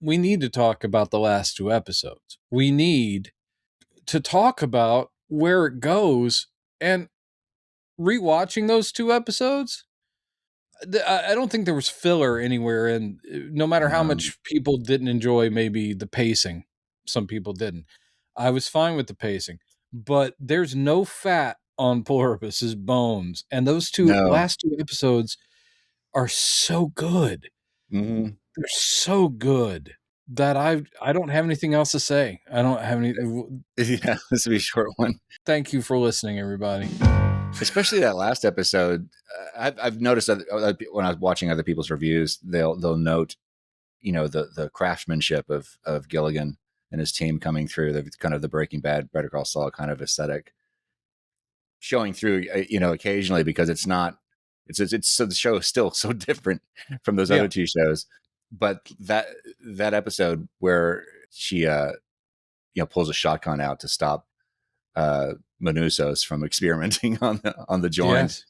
we need to talk about the last 2 episodes. We need to talk about where it goes, and rewatching those 2 episodes, I don't think there was filler anywhere, and no matter how much people didn't enjoy maybe the pacing, some people didn't. I was fine with the pacing, but there's no fat on Pluribus's bones, and those last 2 episodes are so good. Mm-hmm. They're so good that I don't have anything else to say. I don't have any. Yeah, this will be a short one. Thank you for listening, everybody. Especially that last episode. I've noticed that when I was watching other people's reviews, they'll note, the craftsmanship of Gilligan and his team coming through, the kind of the Breaking Bad, Better Call Saul kind of aesthetic showing through, occasionally, because it's so the show is still so different from those other 2 shows. But that episode where she pulls a shotgun out to stop Manusos from experimenting on the joint,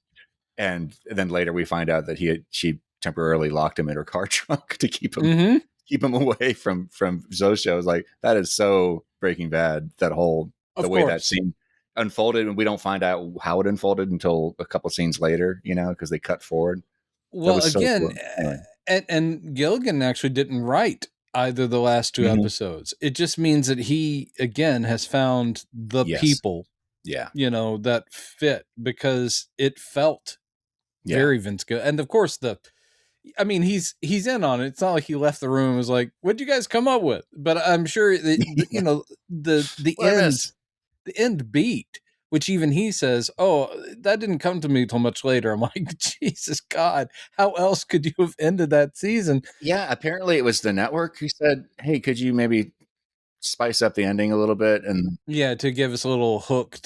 and then later we find out that she temporarily locked him in her car trunk to keep him away from Zosha. I was like, that is so Breaking Bad. The way that scene unfolded, and we don't find out how it unfolded until a couple scenes later, because they cut forward. Well, again, so cool. And Gilligan actually didn't write either the last 2 episodes. It just means that he, again, has found the people, that fit, because it felt very Vince Gill. And of course, he's in on it. It's not like he left the room and was like, "What'd you guys come up with?" But I'm sure that, the end beat, which even he says, "Oh, that didn't come to me till much later." I'm like, Jesus God, how else could you have ended that season? Yeah, apparently it was the network who said, "Hey, could you maybe spice up the ending a little bit?" And to give us a little hook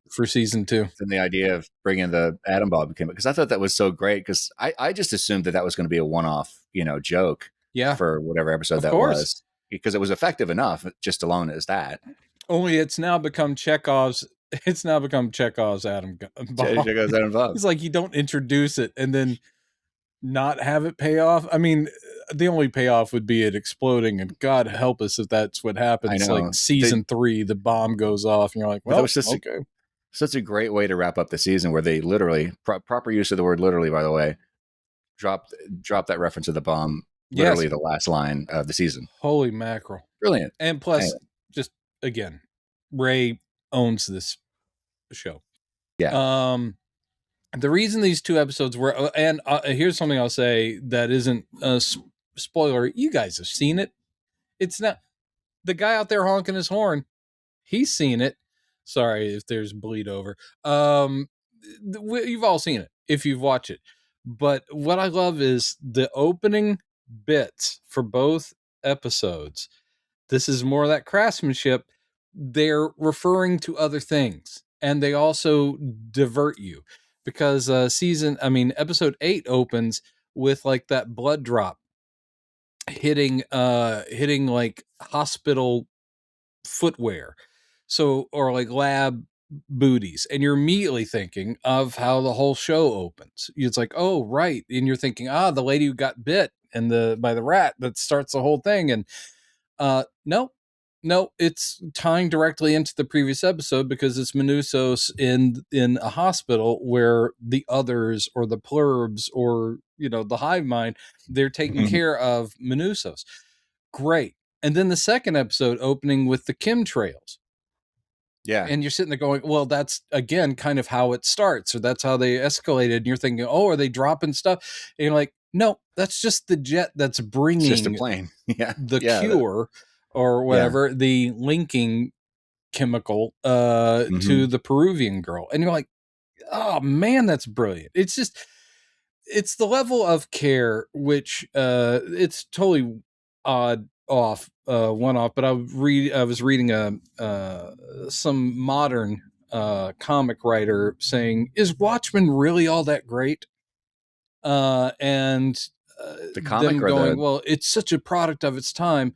for season 2. And the idea of bringing the atom bomb came, because I thought that was so great, because I just assumed that was going to be a one-off, joke for whatever episode that was, because it was effective enough just alone as that. Only it's now become Chekhov's atom bomb. Chekhov's atom bomb. It's like you don't introduce it and then not have it pay off. I mean, the only payoff would be it exploding, and God help us if that's what happens. Like season 3, the bomb goes off, and you're like, well, that was just okay. Such a great way to wrap up the season, where they literally, proper use of the word literally, by the way, drop that reference to the bomb, literally the last line of the season. Holy mackerel. Brilliant. And plus, just again, Ray owns this show. Yeah. The reason these 2 episodes were, and here's something I'll say that isn't a spoiler. You guys have seen it. It's not the guy out there honking his horn. He's seen it. Sorry if there's bleed over. You've all seen it if you've watched it. But what I love is the opening bits for both episodes. This is more of that craftsmanship. They're referring to other things, and they also divert you, because episode 8 opens with like that blood drop hitting like hospital footwear. So, or like lab booties, and you're immediately thinking of how the whole show opens. It's like, oh, right. And you're thinking, the lady who got bit by the rat that starts the whole thing. And no, it's tying directly into the previous episode, because it's Manusos in a hospital where the others, or the plurbs, or, the hive mind, they're taking care of Manusos. Great. And then the second episode opening with the chemtrails. Yeah. And you're sitting there going, well, that's, again, kind of how it starts, or that's how they escalated. And you're thinking, oh, are they dropping stuff? And you're like, no, that's just the jet that's bringing just a plane. Cure or whatever, the linking chemical to the Peruvian girl. And you're like, oh, man, that's brilliant. It's just, it's the level of care, which it's totally one off, but I was reading some modern comic writer saying, is Watchmen really all that great? And the comic, them going, well, it's such a product of its time.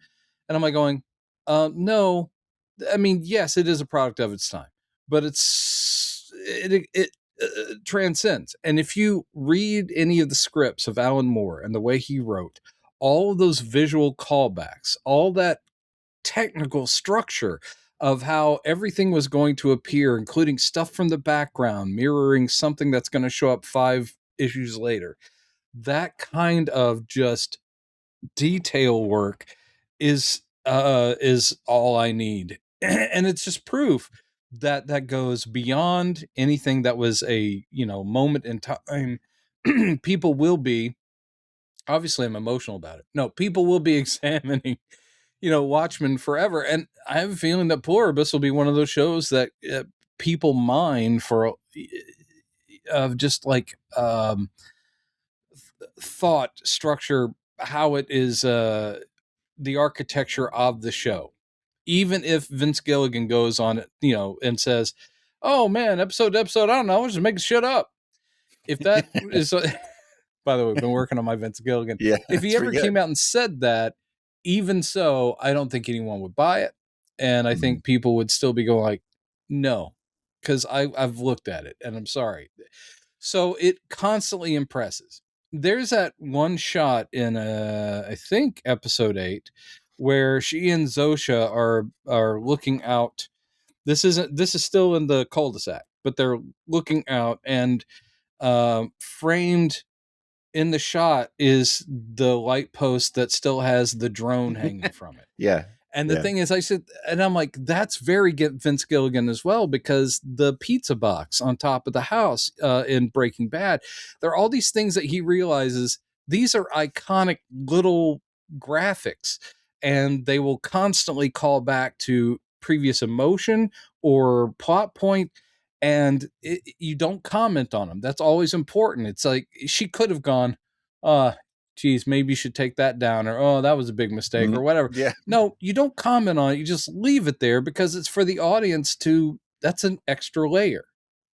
And I'm like going, no, I mean, yes, it is a product of its time, but it transcends. And if you read any of the scripts of Alan Moore and the way he wrote, all of those visual callbacks, all that technical structure of how everything was going to appear, including stuff from the background, mirroring something that's going to show up 5 issues later. That kind of just detail work is all I need. And it's just proof that that goes beyond anything that was a, moment in time. People will be, obviously I'm emotional about it. No, people will be examining, Watchmen forever. And I have a feeling that Pluribus will be one of those shows that people mine for just like thought structure, how it is the architecture of the show. Even if Vince Gilligan goes on it, and says, "Oh man, episode to episode, I don't know, I was just making shit up." If that is, by the way, I've been working on my Vince Gilligan. Yeah, If he ever came out and said that, even so, I don't think anyone would buy it, and I think people would still be going like, "No," because I've looked at it, and I'm sorry. So it constantly impresses. There's that one shot in I think episode 8 where she and Zosha are looking out. This is still in the cul-de-sac, but they're looking out, and framed in the shot is the light post that still has the drone hanging from it. Yeah. And the thing is, I said, and I'm like, that's very Vince Gilligan as well, because the pizza box on top of the house in Breaking Bad, there are all these things that he realizes these are iconic little graphics, and they will constantly call back to previous emotion or plot point, and you don't comment on them. That's always important. It's like she could have gone, geez, maybe you should take that down, or oh, that was a big mistake, or whatever. Yeah. No, you don't comment on it. You just leave it there because it's for the audience to, that's an extra layer.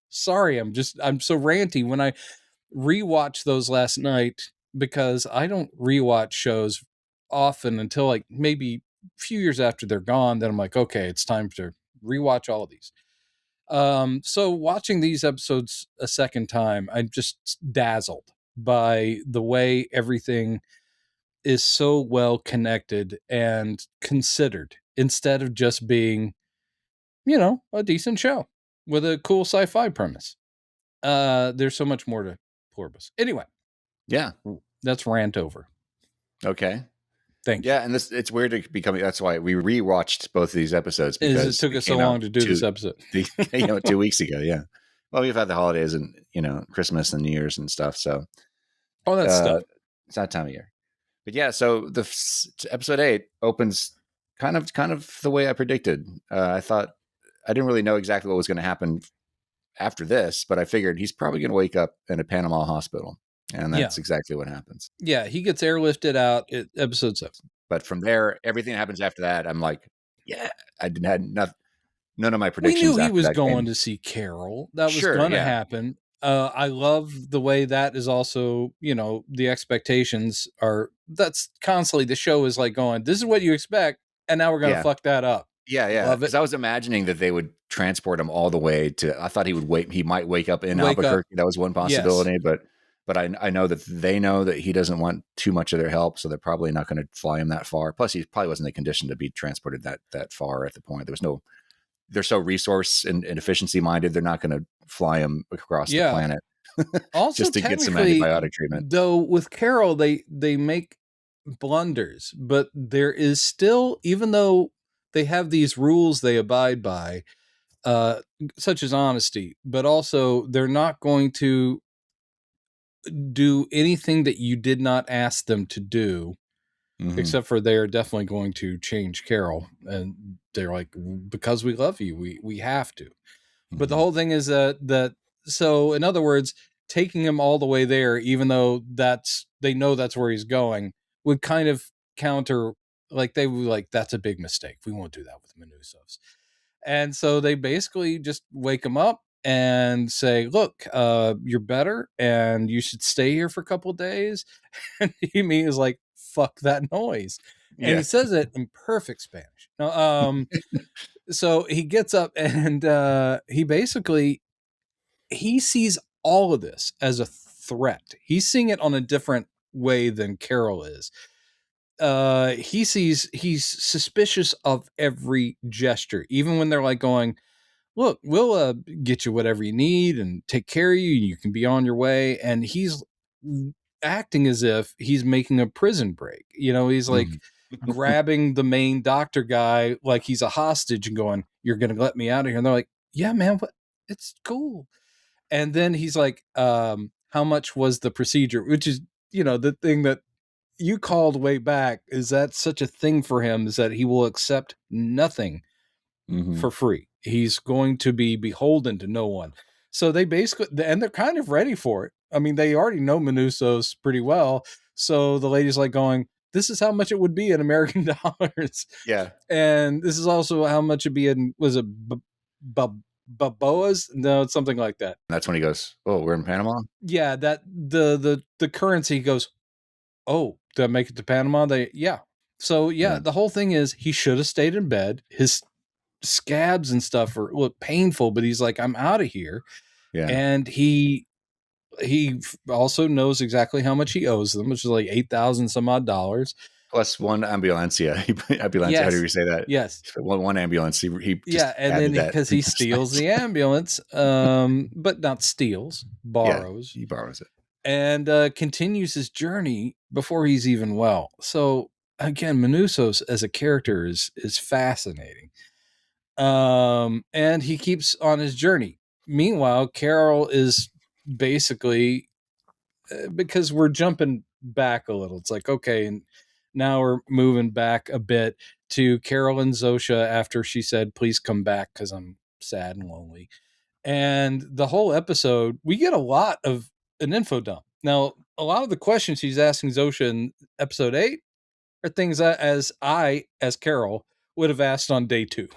Sorry, I'm so ranty when I rewatched those last night, because I don't rewatch shows often until like maybe a few years after they're gone. Then I'm like, okay, it's time to rewatch all of these. So watching these episodes a second time, I'm just dazzled by the way everything is so well connected and considered, instead of just being, a decent show with a cool sci-fi premise. There's so much more to Pluribus. Anyway. Yeah. That's rant over. Okay. Thank you. Yeah, and it's weird to be coming. That's why we rewatched both of these episodes, because it took us so long to do this episode. 2 weeks ago. Yeah. Well, we've had the holidays and Christmas and New Year's and stuff. So that's stuff. It's that time of year. But yeah, so the episode 8 opens kind of the way I predicted. I thought, I didn't really know exactly what was going to happen after this, but I figured he's probably going to wake up in a Panama hospital. And that's exactly what happens. Yeah, he gets airlifted out at episode 7. But from there, everything that happens after that, I'm like, yeah, I didn't have none of my predictions. We knew he was going to see Carol. That was going to happen. I love the way that is also, the expectations are, that's constantly, the show is like going, this is what you expect, and now we're going to fuck that up. Yeah. Because I was imagining that they would transport him all the way to, I thought he might wake up in Albuquerque. That was one possibility, yes. But I know that they know that he doesn't want too much of their help, so they're probably not going to fly him that far. Plus, he probably wasn't in a condition to be transported that far at the point. They're so resource and efficiency minded, they're not going to fly him across the planet also, just to get some antibiotic treatment. Though with Carol, they make blunders, but there is still, even though they have these rules they abide by, such as honesty, but also they're not going to do anything that you did not ask them to do, except for they are definitely going to change Carol, and they're like, because we love you, we have to. But the whole thing is that so in other words, taking him all the way there, even though they know that's where he's going, would kind of counter, like they would like, that's a big mistake, we won't do that with Manusovs. And so they basically just wake him up and say, look, you're better and you should stay here for a couple of days. And he is like, fuck that noise. And he says it in perfect Spanish. So he gets up and he sees all of this as a threat. He's seeing it on a different way than Carol is. he's suspicious of every gesture, even when they're like going, look, we'll get you whatever you need and take care of you. You can be on your way. And he's acting as if he's making a prison break. You know, he's like grabbing the main doctor guy like he's a hostage and going, you're going to let me out of here. And they're like, yeah, man, what? It's cool. And then he's like, how much was the procedure? Which is, you know, the thing that you called way back is that such a thing for him is that he will accept nothing for free. He's going to be beholden to no one. So they basically, and they're kind of ready for it. I mean, they already know Manusos pretty well. So the lady's like going, this is how much it would be in American dollars. Yeah. And this is also how much it'd be in, was it Baboas? No, it's something like that. That's when he goes, oh, we're in Panama? Yeah, that the currency goes, oh, did I make it to Panama? Yeah. So yeah, the whole thing is he should have stayed in bed. His scabs and stuff look painful, but he's like, I'm out of here. Yeah. And he also knows exactly how much he owes them, which is like $8,000 some odd dollars. Plus one ambulancia. Ambulancia, Yes. how do you say that? Yes. One ambulance. He yeah, and then because he steals the ambulance, but not steals, borrows. Yeah, he borrows it. And continues his journey before he's even well. So again, Manusos as a character is fascinating. And he keeps on his journey. Meanwhile, Carol is basically, because we're jumping back a little. It's like, okay, and now we're moving back a bit to Carol and Zosha after she said, please come back because I'm sad and lonely. And the whole episode, we get a lot of an info dump. Now, a lot of the questions she's asking Zosha in episode 8 are things that as Carol would have asked on day 2.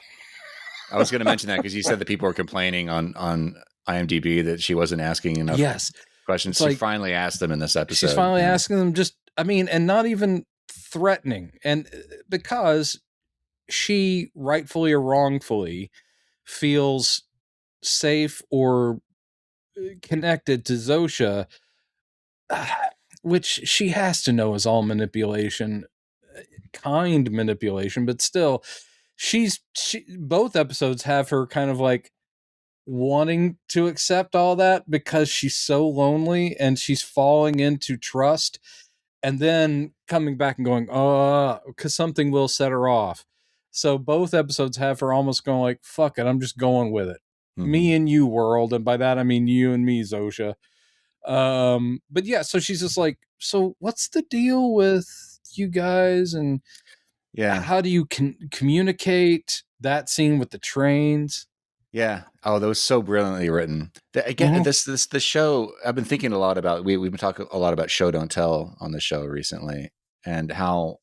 I was going to mention that because you said that people were complaining on IMDb that she wasn't asking enough questions. She finally asked them in this episode. She's finally asking them and not even threatening. And because she rightfully or wrongfully feels safe or connected to Zosha, which she has to know is all manipulation, kind manipulation, but still, both episodes have her kind of like wanting to accept all that because she's so lonely and she's falling into trust and then coming back and going, because something will set her off. So both episodes have her almost going like, fuck it, I'm just going with it. Me and you, world. And by that, I mean you and me, Zosha. But yeah, so she's just like, so what's the deal with you guys? And how do you communicate? That scene with the trains? Yeah. Oh, that was so brilliantly written. Again, the show, I've been thinking a lot about, we've been talking a lot about show don't tell on the show recently, and how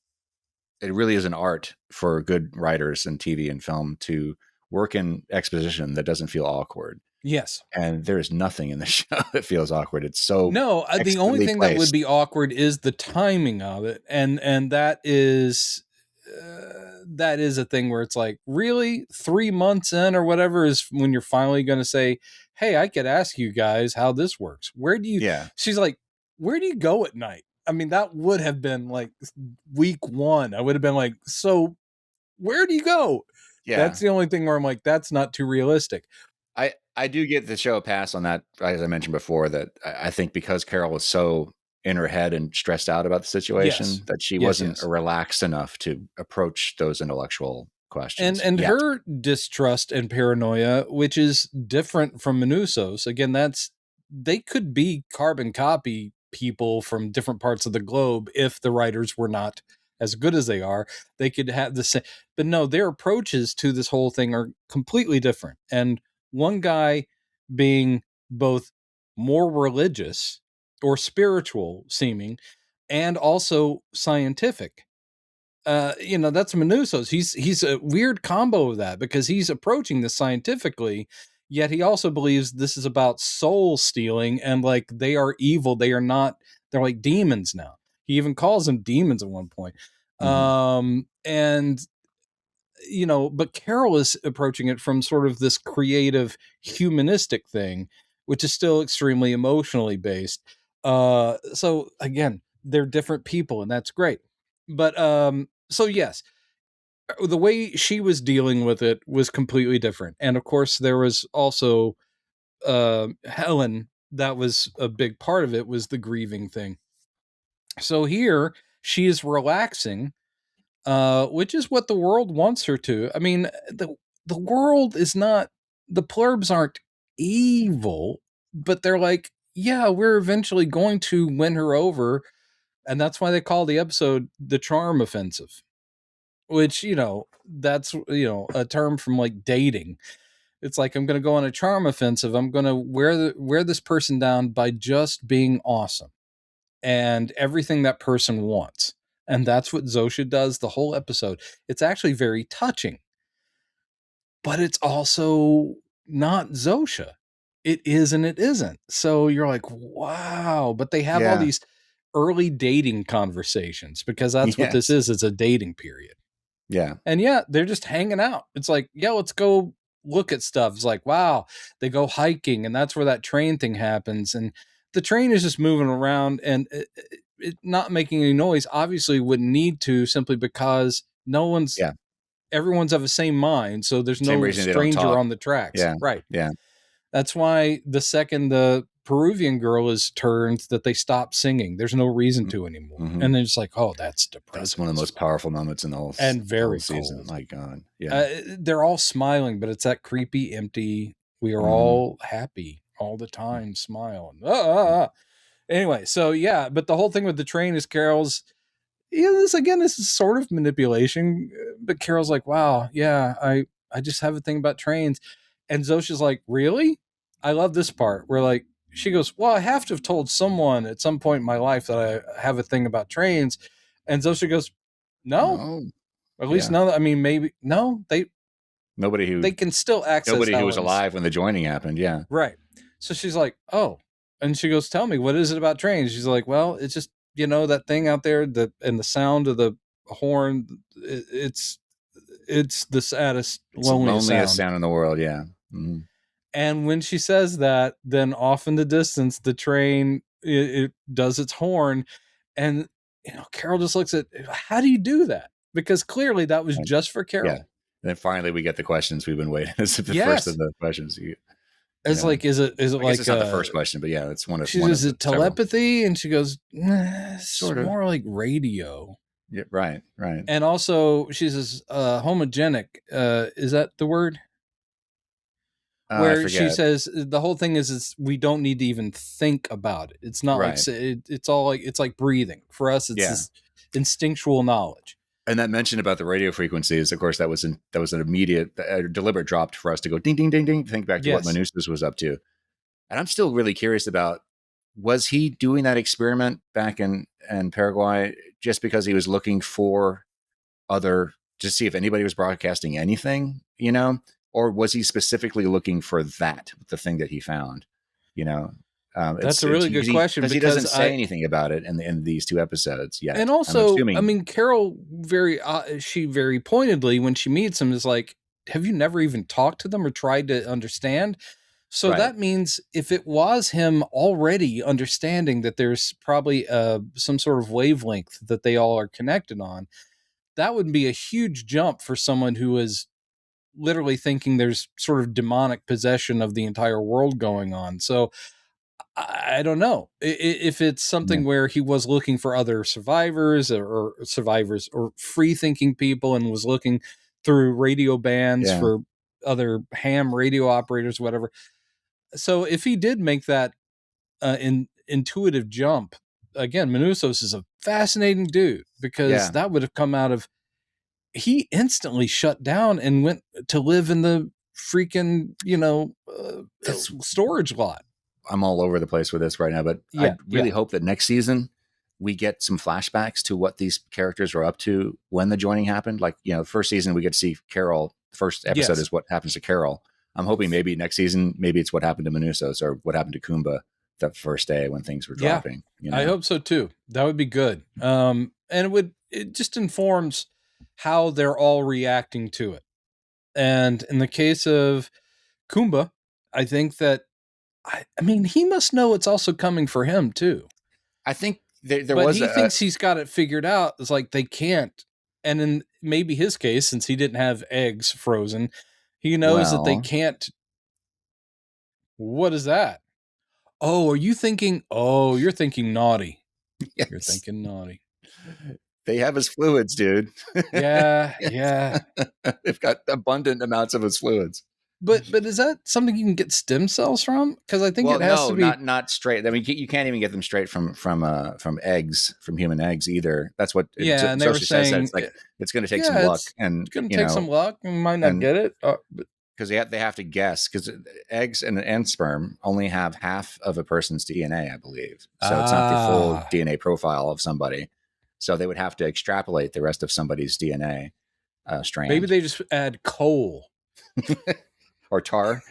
it really is an art for good writers in TV and film to work in exposition that doesn't feel awkward. Yes. And there's nothing in the show that feels awkward. It's so the only thing that would be awkward is the timing of it. And that is a thing where it's like, really 3 months in or whatever is when you're finally going to say, hey, I could ask you guys how this works. Where do you, she's like, where do you go at night? I mean, that would have been like week 1. I would have been like, so where do you go? Yeah. That's the only thing where I'm like, that's not too realistic. I do get the show a pass on that, as I mentioned before, that I think because Carol was so in her head and stressed out about the situation that she wasn't relaxed enough to approach those intellectual questions. And her distrust and paranoia, which is different from Manusos. Again, they could be carbon copy people from different parts of the globe if the writers were not as good as they are. They could have the same, but no, their approaches to this whole thing are completely different. And one guy being both more religious or spiritual seeming and also scientific. That's Manusos. He's a weird combo of that because he's approaching this scientifically, yet he also believes this is about soul stealing and like they are evil. They are not, they're like demons now. He even calls them demons at one point. But Carol is approaching it from sort of this creative humanistic thing, which is still extremely emotionally based. So again, they're different people and that's great. But so yes, the way she was dealing with it was completely different. And of course there was also Helen. That was a big part of it, was the grieving thing. So here she is relaxing, which is what the world wants her to. I mean, the world is not, the Plurbs aren't evil, but they're like, yeah, we're eventually going to win her over. And that's why they call the episode the Charm Offensive, which, that's, a term from like dating. It's like, I'm going to go on a charm offensive. I'm going to wear this person down by just being awesome and everything that person wants. And that's what Zosha does the whole episode. It's actually very touching, but it's also not Zosha. It is and it isn't. So you're like, wow. But they have all Yeah. these early dating conversations, because that's what this Yes. is. It's a dating period. Yeah. And yeah, they're just hanging out. It's like, yeah, let's go look at stuff. It's like, wow, they go hiking, and that's where that train thing happens. And the train is just moving around and it not making any noise. Obviously, wouldn't need to, simply because Yeah. everyone's of the same mind. So there's Same no reason they don't stranger talk. on the tracks. Yeah. Right. Yeah. That's why the second the Peruvian girl is turned, that they stop singing. There's no reason to anymore. Mm-hmm. And they're just like, oh, that's depressing. That's one of the most powerful moments in the whole, and very season. cold. My God. Yeah. They're all smiling, but it's that creepy, empty, we are all happy all the time, smiling. Anyway, so yeah, but the whole thing with the train is Carol's, this is sort of manipulation, but Carol's like, wow, yeah, I just have a thing about trains. And Zosha's like, really? I love this part where, like, she goes, well, I have to have told someone at some point in my life that I have a thing about trains. And Zosha goes, no, No. at least no. I mean, maybe no. Nobody They can still access who was Helen's. alive when the joining happened. Yeah. Right. So she's like, oh, and she goes, tell me, what is it about trains? She's like, well, it's just, that thing out there, and the sound of the horn, it's the saddest, It's the loneliest sound. sound in the world. Yeah. Mm-hmm. And when she says that, then off in the distance, the train, it does its horn. And, Carol just looks at, how do you do that? Because clearly that was just for Carol. Yeah. And then finally we get the questions we've been waiting. This is the Yes. first of the questions. It's like, is it I guess like, it's not the first question, but yeah, it's one of. Is it telepathy? And she goes, it's Sort of. more like radio. Yeah, right. And also she says, homogenic. Is that the word? Where she says the whole thing is we don't need to even think about it. It's not like it's all like, it's like breathing for us. It's this instinctual knowledge. And that mention about the radio frequencies, of course, that was an immediate, deliberate drop for us to go ding, ding, ding, ding. Think back to what Manusas was up to. And I'm still really curious about, was he doing that experiment back in Paraguay just because he was looking for to see if anybody was broadcasting anything, or was he specifically looking for the thing that he found, That's a really good question, because he doesn't say anything about it in these two episodes yet. And also, I mean, Carol she very pointedly, when she meets him, is like, have you never even talked to them or tried to understand? So that means if it was him already understanding that there's probably some sort of wavelength that they all are connected on, that would be a huge jump for someone who is literally thinking there's sort of demonic possession of the entire world going on. So I don't know if it's something where he was looking for other survivors or free thinking people, and was looking through radio bands for other ham radio operators, whatever. So if he did make that intuitive jump, again, Manusas is a fascinating dude, because that would have come out of, he instantly shut down and went to live in the freaking, storage lot. I'm all over the place with this right now, but I really hope that next season we get some flashbacks to what these characters were up to when the joining happened. Like, the first season we get to see Carol. The first episode is what happens to Carol. I'm hoping maybe next season, maybe it's what happened to Manusas or what happened to Kumba that first day when things were dropping. I hope so too. That would be good. And it just informs how they're all reacting to it. And in the case of Kumba, I think that, I mean, he must know it's also coming for him too. I think there but was he thinks he's got it figured out. It's like they can't. And in maybe his case, since he didn't have eggs frozen, he knows that they well, can't. What is that? Oh, are you thinking? Oh, you're thinking naughty. You're yes, thinking naughty. they have his fluids, dude. Yeah, Yes. yeah. They've got abundant amounts of his fluids. But is that something you can get stem cells from? Because I think Well, it has to no, be. not straight. I mean, you can't even get them straight from eggs, from human eggs either. That's what Yeah, and they were Zosha says. That saying, it's like it's going to take some yeah, luck, it's and going to take some luck. And might not and get it. But because they have to guess, because eggs and sperm only have half of a person's DNA, I believe. So it's not the full DNA profile of somebody. So they would have to extrapolate the rest of somebody's DNA strand. Maybe they just add coal. Or tar.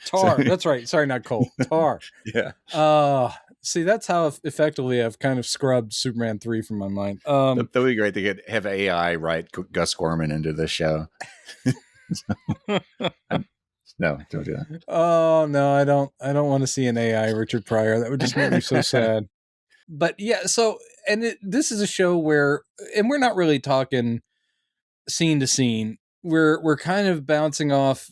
Tar. That's right. Sorry, not coal. Tar. Yeah. See, that's how effectively I've kind of scrubbed Superman 3 from my mind. That would be great to have AI write Gus Gorman into this show. No, don't do that. Oh no, I don't want to see an AI Richard Pryor. That would just make me so sad. But yeah, so this is a show where, and we're not really talking scene to scene. We're kind of bouncing off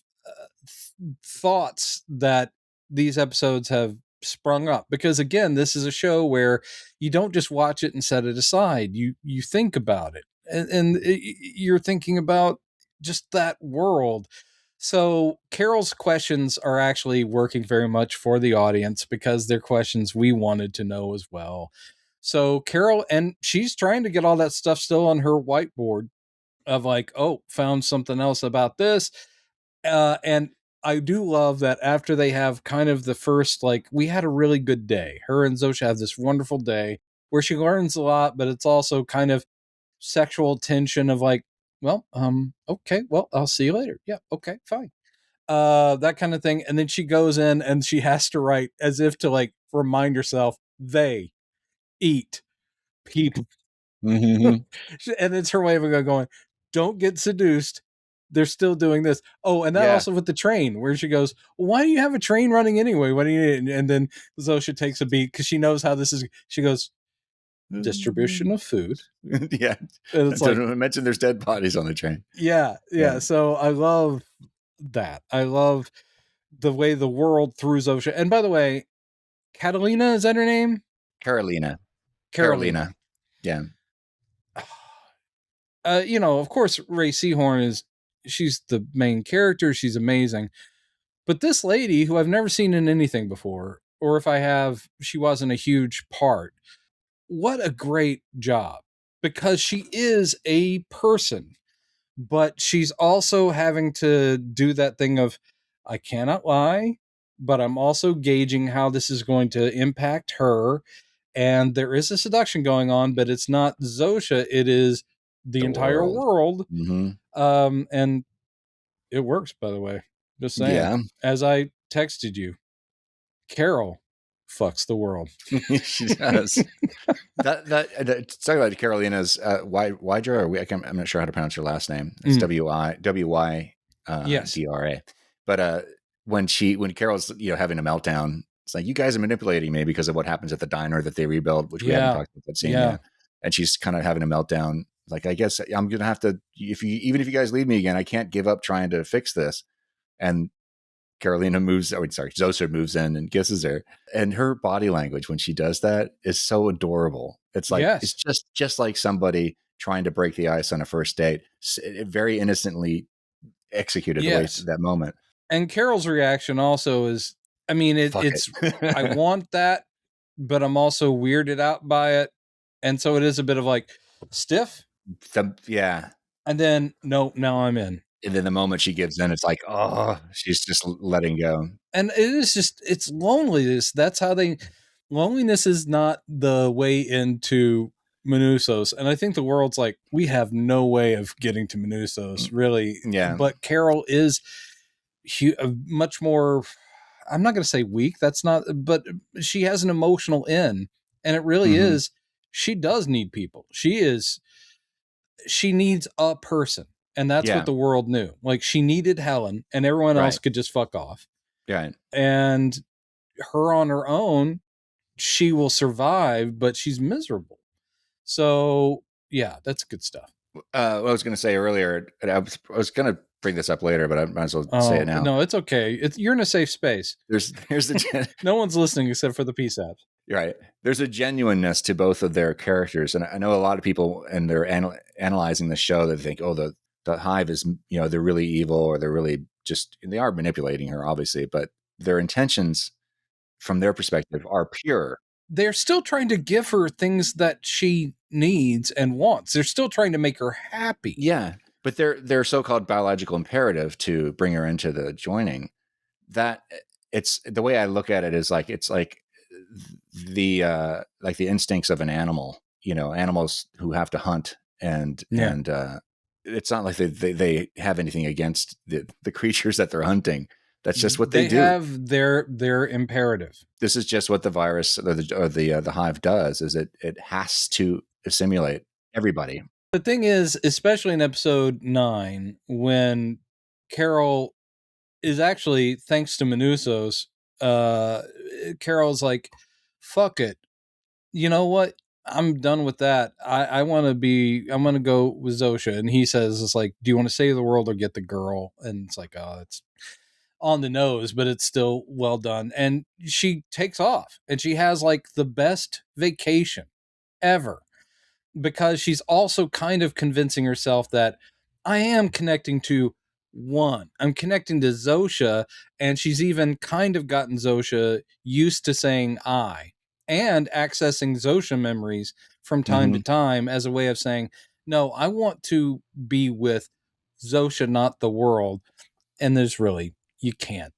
thoughts that these episodes have sprung up, because again, this is a show where you don't just watch it and set it aside. You think about it, and you're thinking about just that world. So Carol's questions are actually working very much for the audience, because they're questions we wanted to know as well. So Carol, and she's trying to get all that stuff still on her whiteboard of like, oh, found something else about this. And I do love that after they have kind of the first, like, we had a really good day. Her and Zosha have this wonderful day where she learns a lot, but it's also kind of sexual tension of like, well, okay, well, I'll see you later. Yeah, okay, fine. That kind of thing. And then she goes in and she has to write, as if to like remind herself, they eat people. Mm-hmm. And it's her way of going, don't get seduced. They're still doing this. Oh, and that also with the train, where she goes, why do you have a train running anyway? What do you? And then Zosha takes a beat because she knows how this is. She goes, distribution of food. Yeah. And it's like, I mentioned there's dead bodies on the train. Yeah. So I love that. I love the way the world threw Zosha. And by the way, Catalina, is that her name? Carolina. Yeah. Of course, Ray Seahorn she's the main character. She's amazing. But this lady, who I've never seen in anything before, or if I have, she wasn't a huge part. What a great job, because she is a person, but she's also having to do that thing of, I cannot lie, but I'm also gauging how this is going to impact her. And there is a seduction going on, but it's not Zosha. It is the entire world. Mm-hmm. And it works, by the way. Just saying. Yeah. As I texted you, Carol fucks the world. She does. Talking about Carolina's Wydra, or I'm not sure how to pronounce her last name. It's W-Y yes. D-R-A. But when Carol's having a meltdown, it's like, you guys are manipulating me because of what happens at the diner that they rebuild, which we haven't talked about that scene yet. And she's kind of having a meltdown. Like, I guess I'm gonna have to, even if you guys leave me again, I can't give up trying to fix this. And Zosha moves in and kisses her, and her body language when she does that is so adorable. It's like, it's just like somebody trying to break the ice on a first date. It very innocently executed the way that moment. And Carol's reaction also is, I mean, it's I want that, but I'm also weirded out by it. And so it is a bit of like stiff. Yeah. And then, no, now I'm in. And then the moment she gives in, it's like, oh, she's just letting go. And it is just, it's loneliness. That's how loneliness is not the way into Manusos. And I think the world's like, we have no way of getting to Manusos, really. Yeah. But Carol is much more, I'm not going to say weak. That's not, but she has an emotional in. And it really is, she does need people. She needs a person. And that's what the world knew. Like, she needed Helen, and everyone else could just fuck off. Right. And her on her own she will survive, but she's miserable. So yeah, that's good stuff. I was going to say earlier, and I was going to bring this up later, but I might as well say it now. No, it's okay. You're in a safe space. There's no one's listening except for the PSAPs. Right. There's a genuineness to both of their characters. And I know a lot of people, and they're analyzing the show, that think, oh, the Hive is, they're really evil, or they're really just, and they are manipulating her, obviously, but their intentions from their perspective are pure. They're still trying to give her things that she needs and wants. They're still trying to make her happy. Yeah. But their so-called biological imperative to bring her into the joining, that it's the way I look at it is like, it's like the instincts of an animal, animals who have to hunt and it's not like they have anything against the creatures that they're hunting. That's just what they do. They have their imperative. This is just what the virus or the Hive does, is it has to assimilate everybody. The thing is, especially in episode 9, when Carol is actually, thanks to Manusos, Carol's like, fuck it. You know what? I'm done with that. I'm going to go with Zosha. And he says, it's like, do you want to save the world or get the girl? And it's like, oh, it's on the nose, but it's still well done. And she takes off, and she has like the best vacation ever, because she's also kind of convincing herself that I am connecting to one. I'm connecting to Zosha, and she's even kind of gotten Zosha used to saying I, and accessing Zosha memories from time to time as a way of saying, no, I want to be with Zosha, not the world. And there's really, you can't,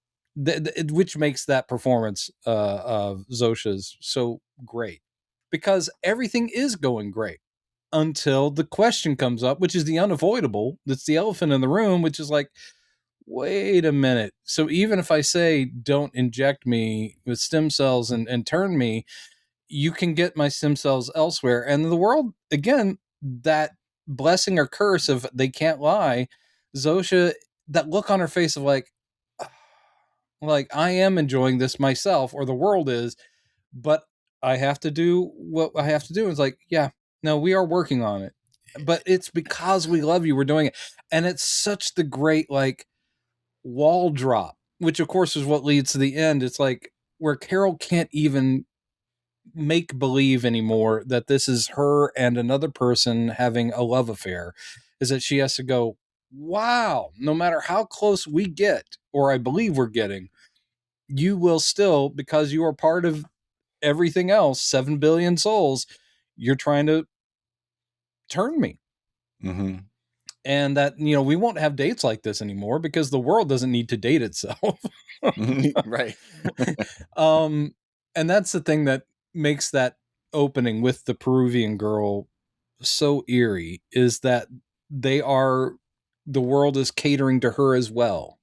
which makes that performance of Zosha's so great, because everything is going great until the question comes up, which is the unavoidable. That's the elephant in the room, which is like, wait a minute. So even if I say, don't inject me with stem cells and turn me, you can get my stem cells elsewhere. And the world, again, that blessing or curse of they can't lie, Zosha, that look on her face of like I am enjoying this myself, or the world is, but I have to do what I have to do. It's like, yeah, no, we are working on it, but it's because we love you, we're doing it. And it's such the great like wall drop, which of course is what leads to the end. It's like where Carol can't even make believe anymore that this is her and another person having a love affair, is that she has to go, wow, no matter how close we get, or I believe we're getting, you will still, because you are part of everything else, 7 billion souls, you're trying to turn me. And that, we won't have dates like this anymore, because the world doesn't need to date itself. Right. And that's the thing that makes that opening with the Peruvian girl so eerie, is that the world is catering to her as well.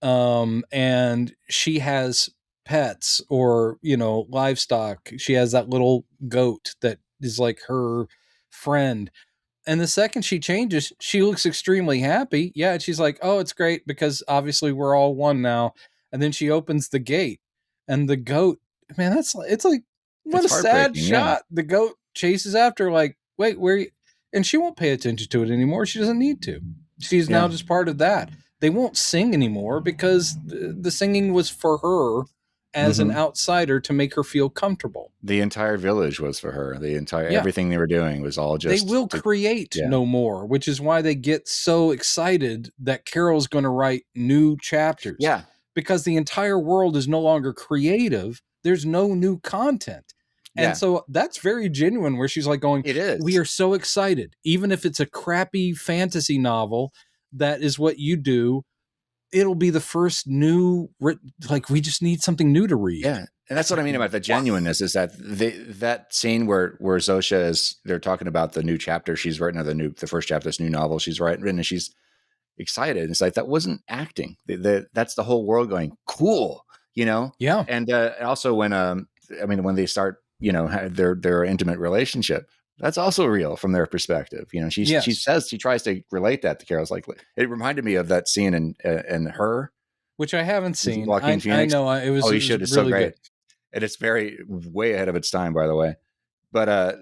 And she has pets, or, livestock. She has that little goat that is like her friend. And the second she changes, she looks extremely happy. Yeah. She's like, oh, it's great, because obviously we're all one now. And then she opens the gate, and the goat, man, it's like, what it's a sad shot. Yeah. The goat chases after her, like, wait, where are you? And she won't pay attention to it anymore. She doesn't need to. She's now just part of that. They won't sing anymore, because the singing was for her as an outsider, to make her feel comfortable. The entire village was for her. Everything they were doing was all just... They will create no more, which is why they get so excited that Carol's going to write new chapters. Yeah. Because the entire world is no longer creative. There's no new content. And so that's very genuine, where she's like going, it is. We are so excited. Even if it's a crappy fantasy novel, that is what you do. It'll be the first new, like, we just need something new to read. Yeah. And that's what I mean about the genuineness, is that that scene where Zosha is, they're talking about the new chapter she's written, or the first chapter, this new novel she's written, and she's excited. It's like, that wasn't acting. That's the whole world going, cool, Yeah. And also when they start, their intimate relationship, that's also real from their perspective. She says, she tries to relate that to Carol's, like, it reminded me of that scene in Her, which I haven't seen. Joaquin Phoenix. I know it was. Oh, you should. It's really so great. Good. and it's very way ahead of its time, by the way. But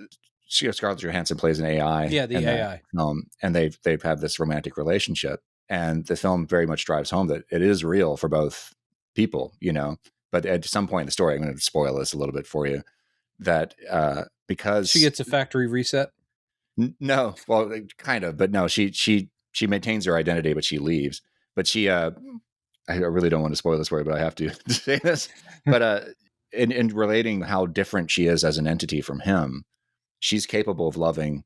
Scarlett Johansson plays an AI Yeah, the in that AI. film, and they've had this romantic relationship, and the film very much drives home that it is real for both people, you know. But at some point in the story, I'm going to spoil this a little bit for you, that because She gets a factory reset. no, well, kind of, but no, she maintains her identity, but she leaves. But I really don't want to spoil this for you, but I have to say this. But in relating how different she is as an entity from him, she's capable of loving,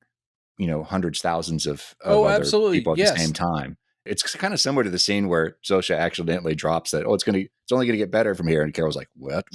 you know, hundreds, thousands of Oh, other absolutely. people at the Yes. same time. It's kind of similar to the scene where Zosha accidentally drops that, oh, it's only gonna get better from here. And Carol's like, what?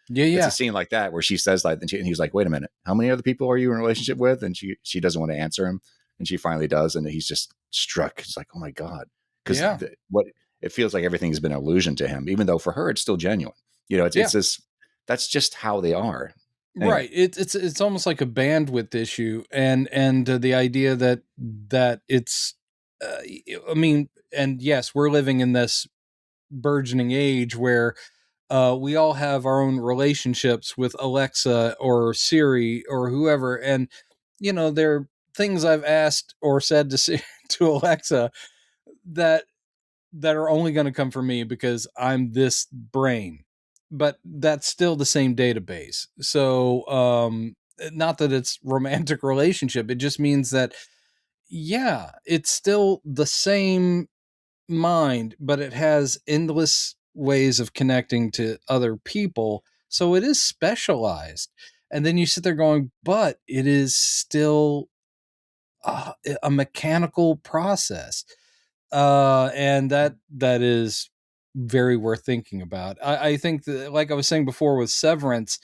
Yeah, It's yeah. a scene like that where she says like, and he's like, wait a minute, how many other people are you in a relationship with? And she doesn't want to answer him. And she finally does. And he's just struck. It's like, oh my God. Because Yeah. what it feels like everything has been an illusion to him, even though for her, it's still genuine. You know, Yeah. it's this, that's just how they are. Anyway. Right. It's almost like a bandwidth issue, and the idea that it's, I mean, and yes, we're living in this burgeoning age where we all have our own relationships with Alexa or Siri or whoever, and you know, there are things I've asked or said to to Alexa that are only going to come from me because I'm this brain, but that's still the same database. So not that it's romantic relationship, it just means that yeah, it's still the same mind, but it has endless ways of connecting to other people, so it is specialized. And then you sit there going, but it is still a mechanical process, and that is very worth thinking about. I think that, like I was saying before, with Severance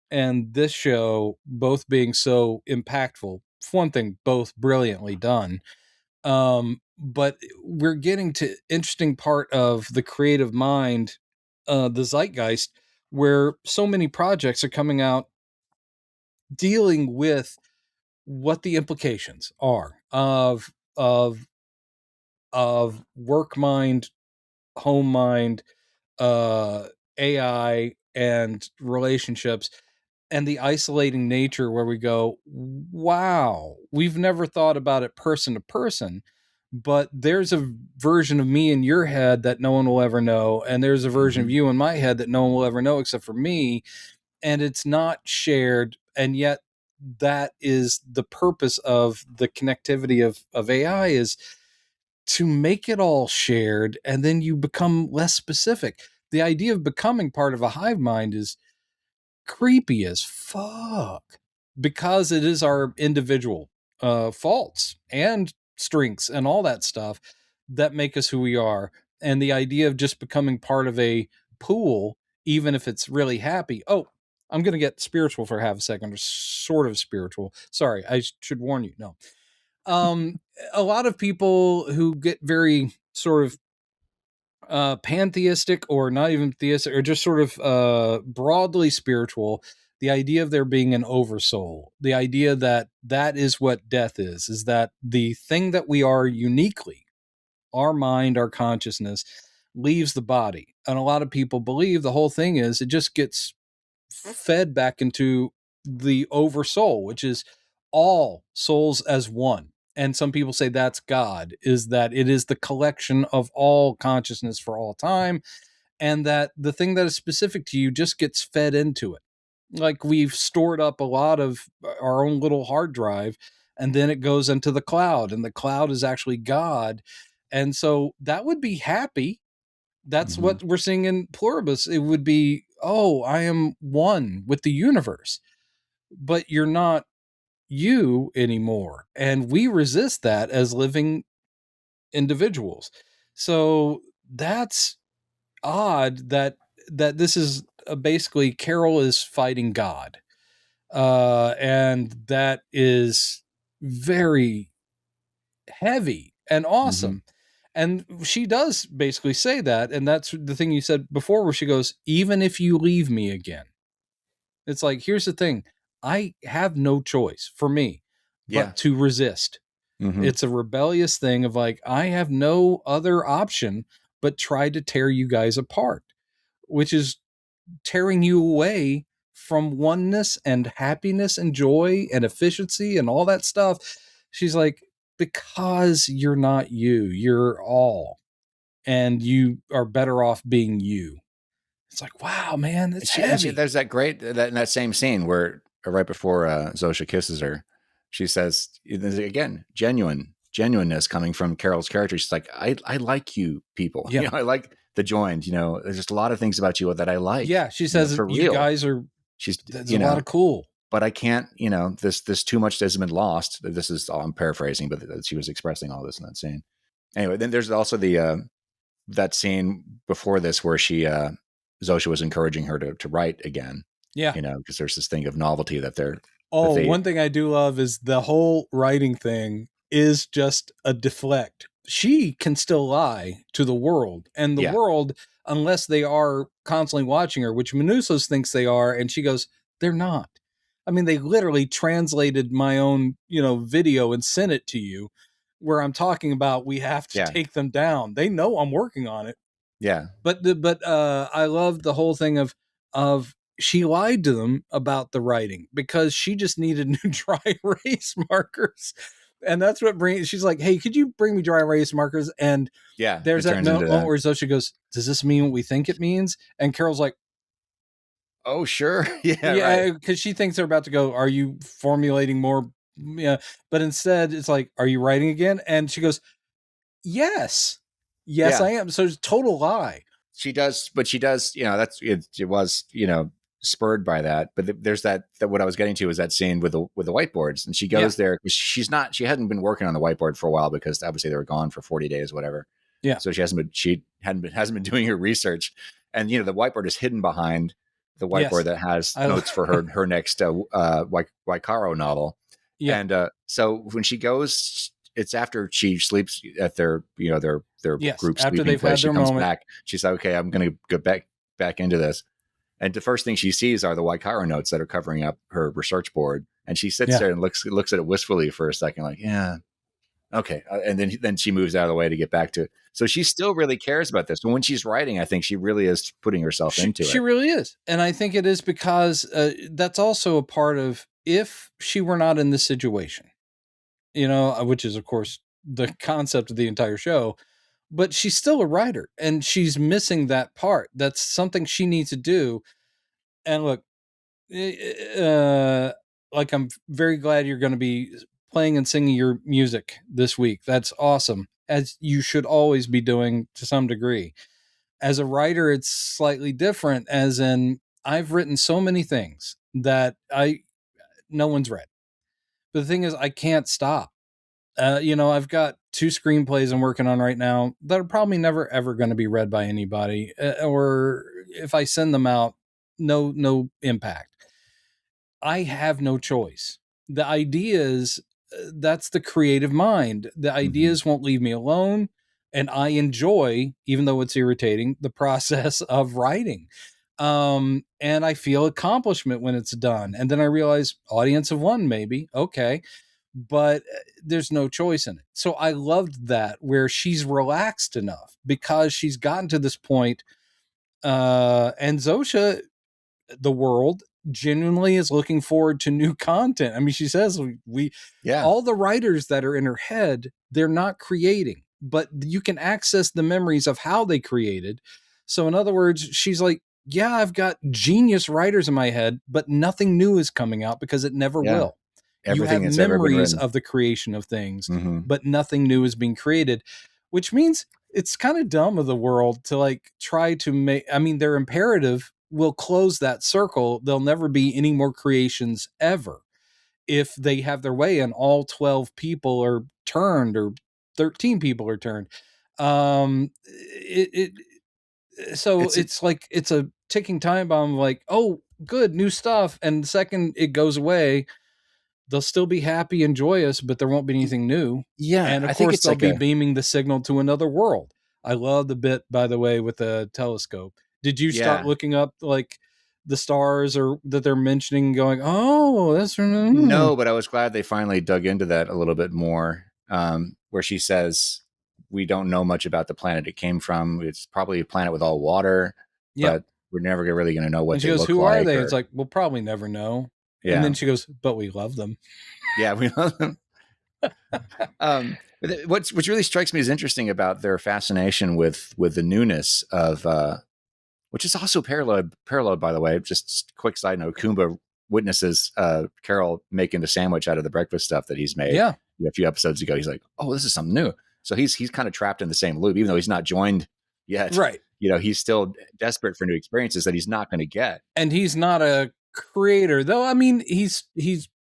and this show both being so impactful, for one thing, both brilliantly done, but we're getting to interesting part of the creative mind, the zeitgeist, where so many projects are coming out dealing with what the implications are of work mind, home mind, AI, and relationships, and the isolating nature where we go, wow, we've never thought about it person to person, but there's a version of me in your head that no one will ever know, and there's a version of you in my head that no one will ever know except for me, and it's not shared, and yet that is the purpose of the connectivity of AI, is to make it all shared, and then you become less specific. The idea of becoming part of a hive mind is creepy as fuck, because it is our individual faults and strengths and all that stuff that make us who we are. And the idea of just becoming part of a pool, even if it's really happy. Oh, I'm going to get spiritual for half a second, or sort of spiritual. Sorry, I should warn you. No. A lot of people who get very sort of pantheistic, or not even theistic, or just sort of broadly spiritual, the idea of there being an oversoul, the idea that that is what death is that the thing that we are uniquely, our mind, our consciousness, leaves the body. And a lot of people believe the whole thing is it just gets fed back into the oversoul, which is all souls as one. And some people say that's God, is that it is the collection of all consciousness for all time, and that the thing that is specific to you just gets fed into it. Like, we've stored up a lot of our own little hard drive, and then it goes into the cloud, and the cloud is actually God. And so that would be happy. That's what we're seeing in Pluribus. It would be, oh, I am one with the universe, but you're not you anymore. And we resist that as living individuals. So that's odd that this is basically Carol is fighting God. And that is very heavy and awesome. And she does basically say that. And that's the thing you said before, where she goes, even if you leave me again. It's like, here's the thing. I have no choice for me but to resist. It's a rebellious thing of like, I have no other option but try to tear you guys apart, which is tearing you away from oneness and happiness and joy and efficiency and all that stuff. She's like, because you're not you, you're all, and you are better off being you. It's like, wow, man, it's heavy. There's that great in that same scene where right before Zosha kisses her, she says again, genuineness coming from Carol's character. She's like, I like you people. Yeah. You know, I like the joined. You know, there's just a lot of things about you that I like. Yeah, she says, for you real. guys are. There's a lot of cool. But I can't. You know, this too much has been lost. This is all I'm paraphrasing, but she was expressing all this in that scene. Anyway, then there's also the that scene before this where she Zosha was encouraging her to write again. Yeah. You know, because there's this thing of novelty that they're. Oh, one thing I do love is the whole writing thing is just a deflect. She can still lie to the world, and the world, unless they are constantly watching her, which Manousos thinks they are, and she goes, they're not. I mean, they literally translated my own, video and sent it to you, where I'm talking about we have to take them down. They know I'm working on it. Yeah. But I love the whole thing of she lied to them about the writing because she just needed new dry erase markers. And that's what she's like, hey, could you bring me dry erase markers? And there's that moment where Zosha goes, does this mean what we think it means? And Carol's like, oh, sure. Yeah. Because she thinks they're about to go, are you formulating more? Yeah. But instead it's like, are you writing again? And she goes, yes, I am. So it's a total lie. She does, that's it was, spurred by that. But there's that what I was getting to is that scene with the whiteboards, and she goes there. She hadn't been working on the whiteboard for a while because obviously they were gone for 40 days, whatever. Yeah. So she hasn't been doing her research, and the whiteboard is hidden behind the whiteboard that has notes for her next Waikaro novel. Yeah. And so when she goes, it's after she sleeps at their group sleeping they've place. Had she their comes moment. back. She's like, okay, I'm going to go back into this. And the first thing she sees are the Waikaro notes that are covering up her research board. And she sits there and looks at it wistfully for a second, like, yeah, okay. And then she moves out of the way to get back to it. So she still really cares about this. And when she's writing, I think she really is putting herself into it. She really is. And I think it is because that's also a part of, if she were not in this situation, which is, of course, the concept of the entire show, but she's still a writer and she's missing that part. That's something she needs to do. And look, I'm very glad you're going to be playing and singing your music this week. That's awesome, as you should always be doing to some degree. As a writer, it's slightly different, as in I've written so many things that no one's read. But the thing is, I can't stop. I've got 2 screenplays I'm working on right now that are probably never, ever going to be read by anybody. Or if I send them out, no impact. I have no choice. The ideas, that's the creative mind. The ideas won't leave me alone. And I enjoy, even though it's irritating, the process of writing. And I feel accomplishment when it's done. And then I realize audience of 1, maybe. Okay. But there's no choice in it. So I loved that, where she's relaxed enough because she's gotten to this point. And Zosha, the world, genuinely is looking forward to new content. I mean, she says all the writers that are in her head, they're not creating, but you can access the memories of how they created. So in other words, she's like, yeah, I've got genius writers in my head, but nothing new is coming out because it never will. Everything you have memories of the creation of things, but nothing new is being created, which means it's kind of dumb of the world to try to make, their imperative will close that circle. There'll never be any more creations ever if they have their way and all 12 people are turned or 13 people are turned. It's a ticking time bomb. Like, oh, good, new stuff. And the second it goes away, they'll still be happy and joyous, but there won't be anything new. Yeah. And of course they'll be beaming the signal to another world. I love the bit, by the way, with the telescope. Did you start looking up the stars or that they're mentioning, going, oh, that's no, but I was glad they finally dug into that a little bit more. Where she says, we don't know much about the planet it came from. It's probably a planet with all water, but we're never really going to know what And she they goes, look who like. are they? It's like, we'll probably never know. Yeah. And then she goes, but we love them. Yeah, we love them. What really strikes me as interesting about their fascination with the newness of, which is also paralleled, by the way. Just quick side note: Kumba witnesses Carol making the sandwich out of the breakfast stuff that he's made. Yeah. A few episodes ago. He's like, "Oh, this is something new." So he's kind of trapped in the same loop, even though he's not joined yet. Right. He's still desperate for new experiences that he's not going to get. And he's not a creator, though. I mean, he's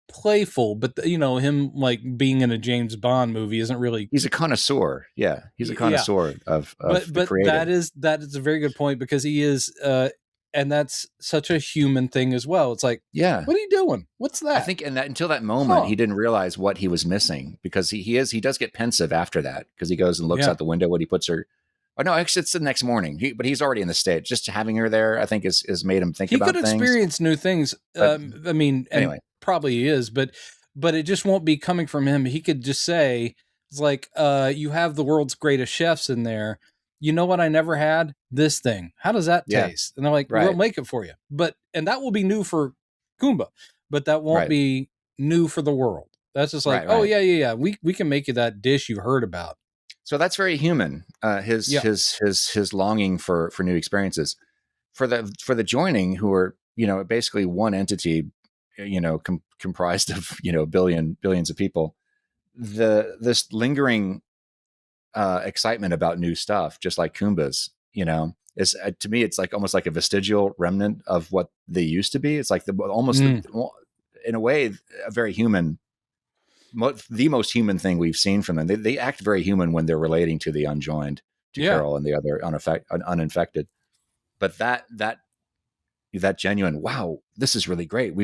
playful, but him like being in a James Bond movie isn't really. He's a connoisseur. Yeah, he's a connoisseur of but the creative. that is a very good point, because he is, and that's such a human thing as well. It's like, yeah, what are you doing? What's that? I think, and that until that moment, he didn't realize what he was missing, because he does get pensive after that, because he goes and looks out the window when he puts her. Oh no, actually, it's the next morning. But he's already in the state. Just having her there, I think, is made him think about things. He could experience new things. But, I mean, anyway, probably he is, but it just won't be coming from him. He could just say, it's like, you have the world's greatest chefs in there. You know what I never had? This thing. How does that taste? And they're like, we'll make it for you. And that will be new for Kumba, but that won't be new for the world. That's just like, oh yeah. We can make you that dish you heard about. So that's very human. His longing for new experiences, for the joining, who are basically one entity, comprised of billions of people. This lingering excitement about new stuff, just like Kumba's, is, to me, it's like almost like a vestigial remnant of what they used to be. It's like in a way, a very human. The most human thing we've seen from them. They act very human when they're relating to the unjoined, to Carol and the other uninfected. But that genuine, wow, this is really great.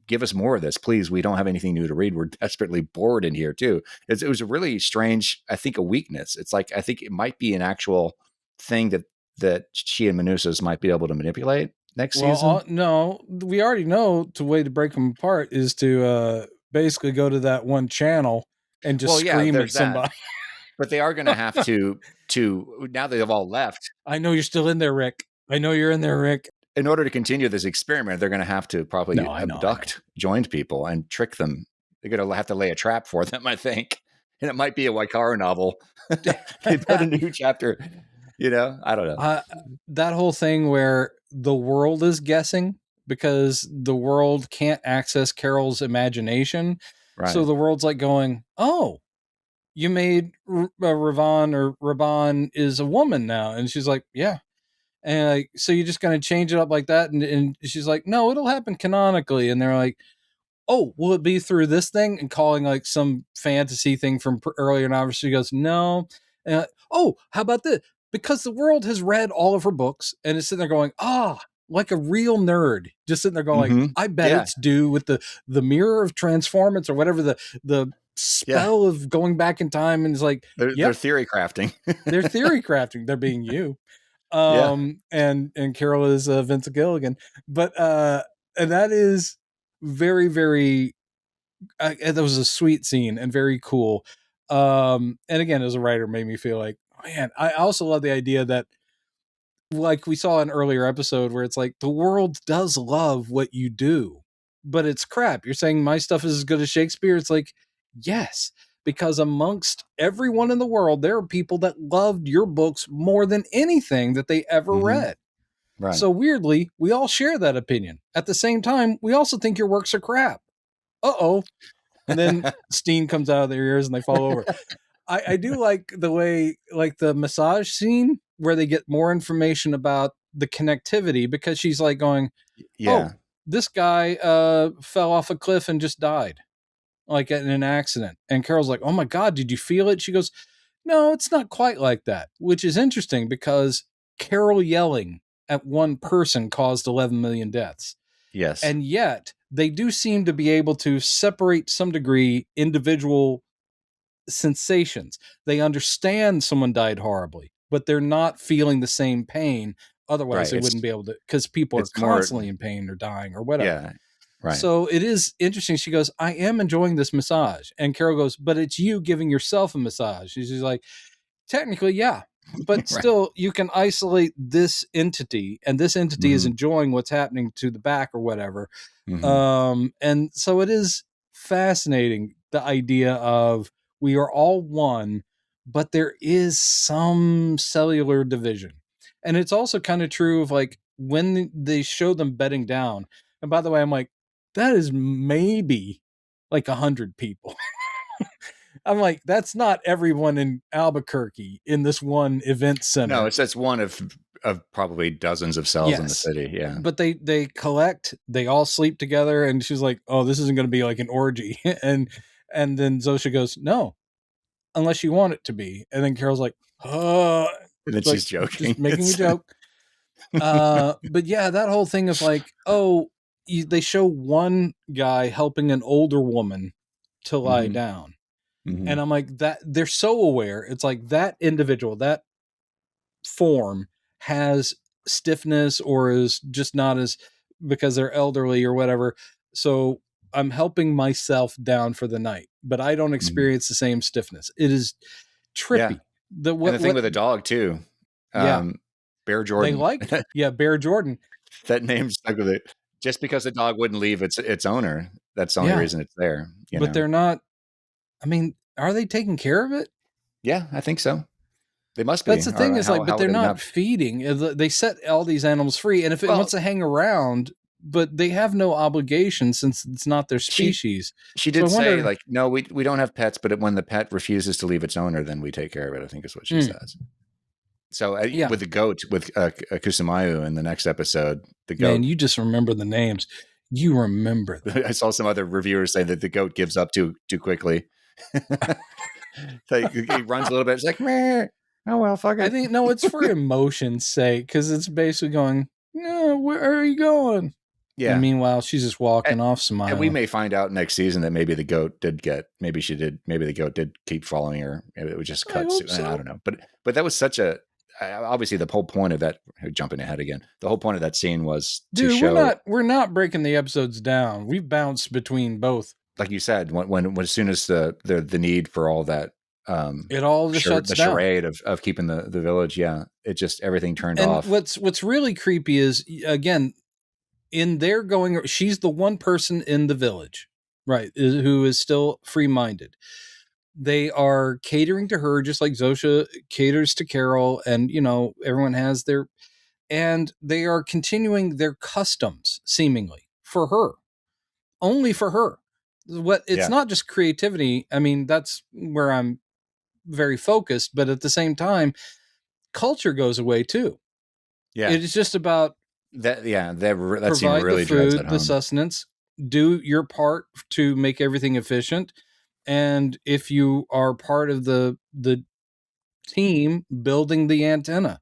Give us more of this, please. We don't have anything new to read. We're desperately bored in here too. It was a really strange, I think, a weakness. It's like, I think it might be an actual thing that she and Manusas might be able to manipulate next season. No, we already know the way to break them apart is to basically go to that one channel and just scream at somebody. But they are going to have to now they've all left. I know you're still in there, Rick. I know you're in there, Rick. In order to continue this experiment, they're going to have to probably abduct joined people and trick them. They're going to have to lay a trap for them, I think. And it might be a Waikara novel. They put a new chapter, I don't know. That whole thing where the world is guessing, because the world can't access Carol's imagination. Right. So the world's like going, oh, you made Raban is a woman now. And she's like, yeah. And like, so you're just going to change it up like that? And she's like, no, it'll happen canonically. And they're like, oh, will it be through this thing? And calling like some fantasy thing from earlier novels. She goes, no. And like, oh, how about this? Because the world has read all of her books and is sitting there going, like a real nerd, just sitting there going, like, I bet it's due with the mirror of transformance or whatever, the spell of going back in time. And it's like, they're theory crafting. They're theory crafting. They're being you. And Carol is Vince Gilligan, but and that is very, very. That was a sweet scene and very cool. And again, as a writer, made me feel like, man. I also love the idea that, like we saw in an earlier episode, where it's like the world does love what you do, but it's crap. You're saying my stuff is as good as Shakespeare. It's like, yes. Because amongst everyone in the world, there are people that loved your books more than anything that they ever read. Right. So weirdly, we all share that opinion. At the same time, we also think your works are crap. Uh-oh. And then steam comes out of their ears and they fall over. I do like the way, like the massage scene where they get more information about the connectivity, because she's like going, oh, this guy fell off a cliff and just died. Like in an accident. And Carol's like, oh my God, did you feel it? She goes, no, it's not quite like that, which is interesting because Carol yelling at one person caused 11 million deaths. Yes. And yet they do seem to be able to separate some degree individual sensations. They understand someone died horribly, but they're not feeling the same pain. Otherwise they wouldn't be able to, because people are constantly in pain or dying or whatever. Yeah. Right. So it is interesting. She goes, I am enjoying this massage. And Carol goes, but it's you giving yourself a massage. She's like, technically, yeah, but still you can isolate this entity, and this entity is enjoying what's happening to the back or whatever. And so it is fascinating, the idea of we are all one, but there is some cellular division. And it's also kind of true of like when they show them bedding down. And by the way, I'm like, that is maybe like 100 people. I'm like, that's not everyone in Albuquerque in this one event center. No, it's that's one of probably dozens of cells in the city. Yeah. But they collect, they all sleep together, and she's like, oh, this isn't going to be like an orgy. and then Zosha goes, no, unless you want it to be. And then Carol's like, oh, and then like, she's joking. Just making a joke. But yeah, that whole thing of like, oh, they show one guy helping an older woman to lie down. And I'm like, that they're so aware. It's like that individual, that form has stiffness or is just not as, because they're elderly or whatever. So I'm helping myself down for the night, but I don't experience the same stiffness. It is trippy. Yeah. And the thing with the dog too. Bear Jordan. They like, Bear Jordan. That name's stuck with it. Just because the dog wouldn't leave its owner, that's the only reason it's there. But they're not. I mean, are they taking care of it? Yeah, I think so. They must be. That's the thing is like, but they're not feeding. They set all these animals free, and if it wants to hang around, but they have no obligation since it's not their species. She did say like, no, we don't have pets, but when the pet refuses to leave its owner, then we take care of it. I think is what she says. So with the goat, with Kusumayu in the next episode, the goat. Man, you just remember the names. You remember them. I saw some other reviewers say that the goat gives up too quickly. He runs a little bit. It's like, meh. Oh well, fuck it. I think no, it's for emotion's sake, because it's basically going, where are you going? Yeah. And meanwhile, she's just walking off smiling. And we may find out next season that maybe the goat did maybe the goat did keep following her. It was just cut. I don't know. But that was such a, obviously the whole point of that, jumping ahead again, the whole point of that scene was to show. We're not breaking the episodes down. We've bounced between both. Like you said, when as soon as the need for all that, it all just shuts down. The charade of keeping the village, it just everything turned off. What's really creepy is, again, in their going, she's the one person in the village, right, who is still free-minded. They are catering to her just like Zosha caters to Carol, and everyone has their, and they are continuing their customs seemingly for her, only for her. It's not just creativity. I mean, that's where I'm very focused, but at the same time, culture goes away too. Yeah, it's just about that. Yeah, that provide really the food, the sustenance, do your part to make everything efficient, and if you are part of the team building the antenna,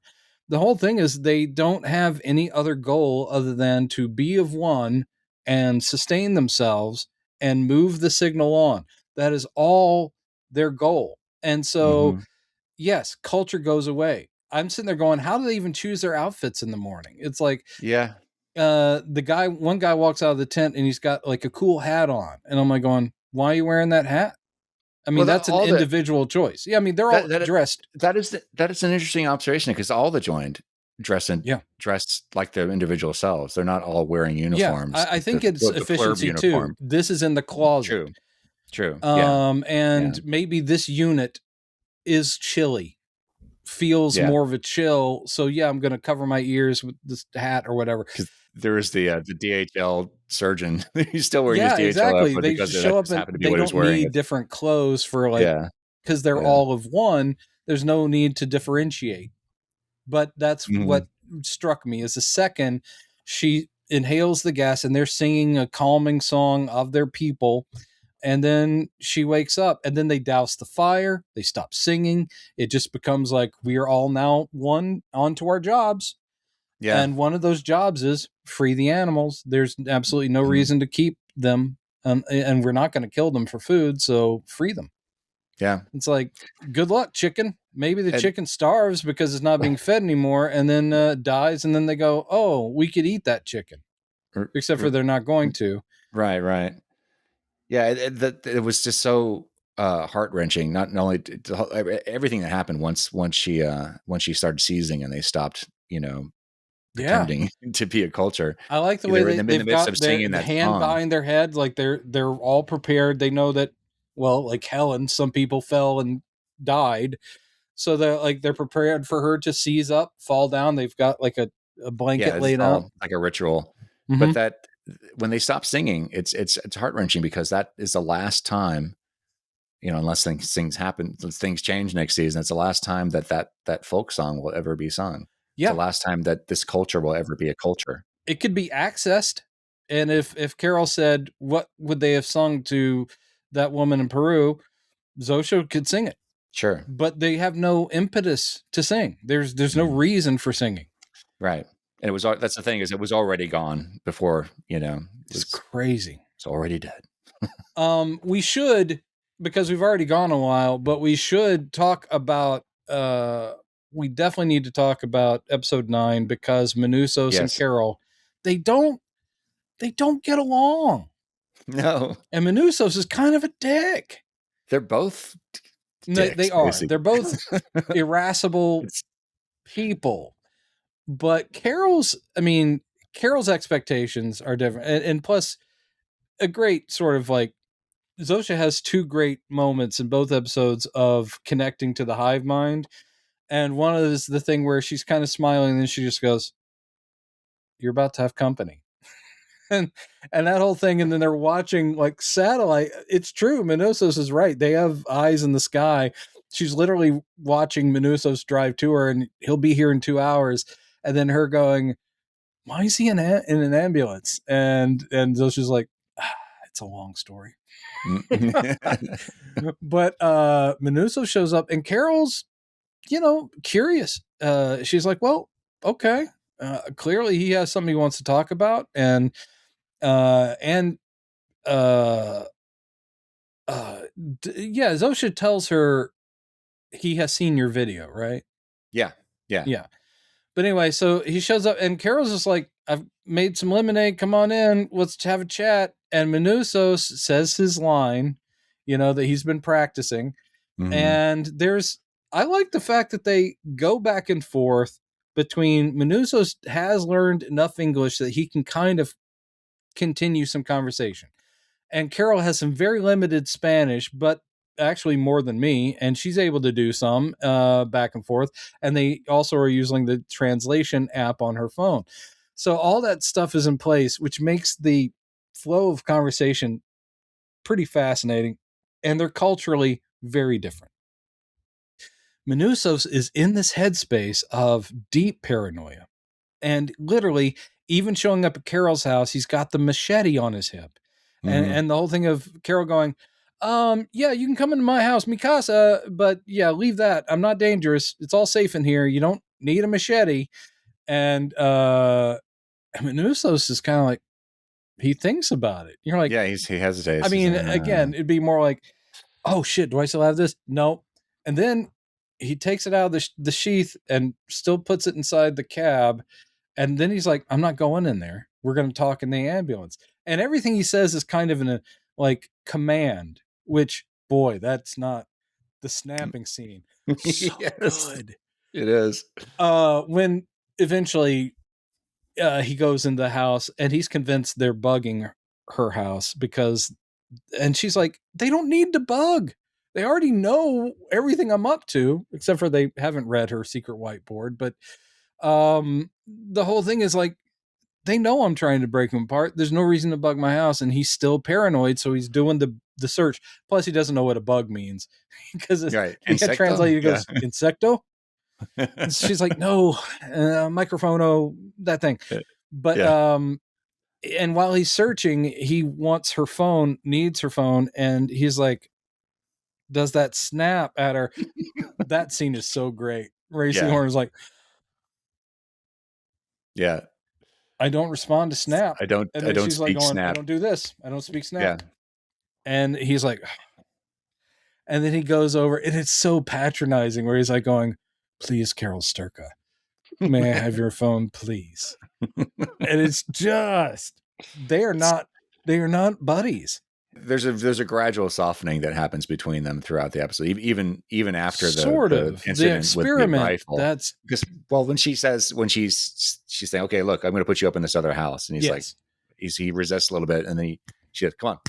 the whole thing is they don't have any other goal other than to be of one and sustain themselves and move the signal on. That is all their goal. And so, yes, culture goes away. I'm sitting there going, how do they even choose their outfits in the morning? It's like, one guy walks out of the tent and he's got like a cool hat on. And I'm like going, why are you wearing that hat? I mean, that's an individual choice. Yeah. I mean, they're all dressed. That is an interesting observation, because all the joined dressed like their individual selves. They're not all wearing uniforms. Yeah, I think it's efficiency too. This is in the closet. True. And maybe this unit is chilly, feels more of a chill. So I'm going to cover my ears with this hat or whatever. Because there is the DHL surgeon. He's still wearing his DHL exactly. outfit, they because show up and they don't need different clothes for because they're all of one. There's no need to differentiate. But that's what struck me is the second she inhales the gas and they're singing a calming song of their people. And then she wakes up, and then they douse the fire. They stop singing. It just becomes like, we are all now one onto our jobs. Yeah. And one of those jobs is free the animals. There's absolutely no reason to keep them. And we're not going to kill them for food. So free them. Yeah. It's like, good luck, chicken. Maybe the chicken starves because it's not being fed anymore, and then dies. And then they go, oh, we could eat that chicken. Except for they're not going to. Right. Yeah, it was just so heart wrenching. Not only everything that happened once she started seizing and they stopped, pretending to be a culture. I like the They way were in the they've midst of got their singing that hand song. behind their head, like they're all prepared. They know that, well, like Helen, some people fell and died, so they're prepared for her to seize up, fall down. They've got like a blanket Yeah, it's laid out. all like a ritual. Mm-hmm. But that when they stop singing, it's heart wrenching because that is the last time, unless things happen, things change next season. It's the last time that folk song will ever be sung. It's the Yeah, last time that this culture will ever be a culture. it could be accessed, and if Carol said, what would they have sung to that woman in Peru? Zosha could sing it, Sure. but they have no impetus to sing. There's no reason for singing. Right. And that's the thing, is it was already gone before, It's crazy. It's already dead. We should, because we've already gone a while, but we should talk about we definitely need to talk about episode 9, because Manusos and Yes. Carol, they don't get along. No. And Manusos is kind of a dick. They're both dicks, They are. basically. They're both irascible people. But Carol's expectations are different. And plus, a great sort of like, Zosha has 2 great moments in both episodes of connecting to the hive mind. And one is the thing where she's kind of smiling and then she just goes, "You're about to have company." and that whole thing. And then they're watching like satellite. It's true. Minosos is right. They have eyes in the sky. She's literally watching Minosos drive to her, and he'll be here in 2 hours. And then her going, "Why is he in an ambulance?" And Zosha's like, "It's a long story." But Manuso shows up, and Carol's, curious. She's like, "Well, okay. Clearly he has something he wants to talk about." And Zosha tells her he has seen your video, right? Yeah. But anyway, so he shows up, and Carol's just like, "I've made some lemonade. Come on in. Let's have a chat." And Manusos says his line, that he's been practicing. Mm-hmm. And I like the fact that they go back and forth between Manusos has learned enough English that he can kind of continue some conversation. And Carol has some very limited Spanish, but actually more than me, and she's able to do some back and forth. And they also are using the translation app on her phone. So all that stuff is in place, which makes the flow of conversation pretty fascinating. And they're culturally very different. Manusos is in this headspace of deep paranoia. And literally, even showing up at Carol's house, he's got the machete on his hip. And the whole thing of Carol going, "Yeah, you can come into my house, mi casa, but yeah, leave that. I'm not dangerous. It's all safe in here. You don't need a machete." And Manusos is kind of like, he thinks about it. You're like, yeah, he hesitates. I mean, again, it'd be more like, "Oh shit, do I still have this?" No. And then he takes it out of the sheath and still puts it inside the cab. And then he's like, "I'm not going in there. We're going to talk in the ambulance." And everything he says is kind of in a like command, which, boy, that's not the snapping scene. So Yes, good. it is. When eventually he goes in the house and he's convinced they're bugging her house and she's like, "They don't need to bug. They already know everything I'm up to," except for they haven't read her secret whiteboard. But the whole thing is like, they know I'm trying to break him apart. There's no reason to bug my house. And he's still paranoid. So he's doing the search. Plus he doesn't know what a bug means, because Right. he had translated, he goes, "Insecto?" And she's like, "No, microphono, that thing." But, and while he's searching, he wants her phone, needs her phone. And he's like, does that snap at her. That scene is so great. Racing Horn is like, yeah, "I don't respond to snap." I don't She's like speak going, snap. "I don't do this. I don't speak snap." Yeah. And he's like, and then he goes over, and it's so patronizing where he's like going, "Please, Carol Sturka, may I have your phone, please?" And it's just, they are not buddies. There's a gradual softening that happins between them throughout the episode, even after Sort the of. The incident with the experiment, rifle. Because when she's saying, okay, look, I'm going to put you up in this other house, and he's like, he resists a little bit, and then she goes, come on,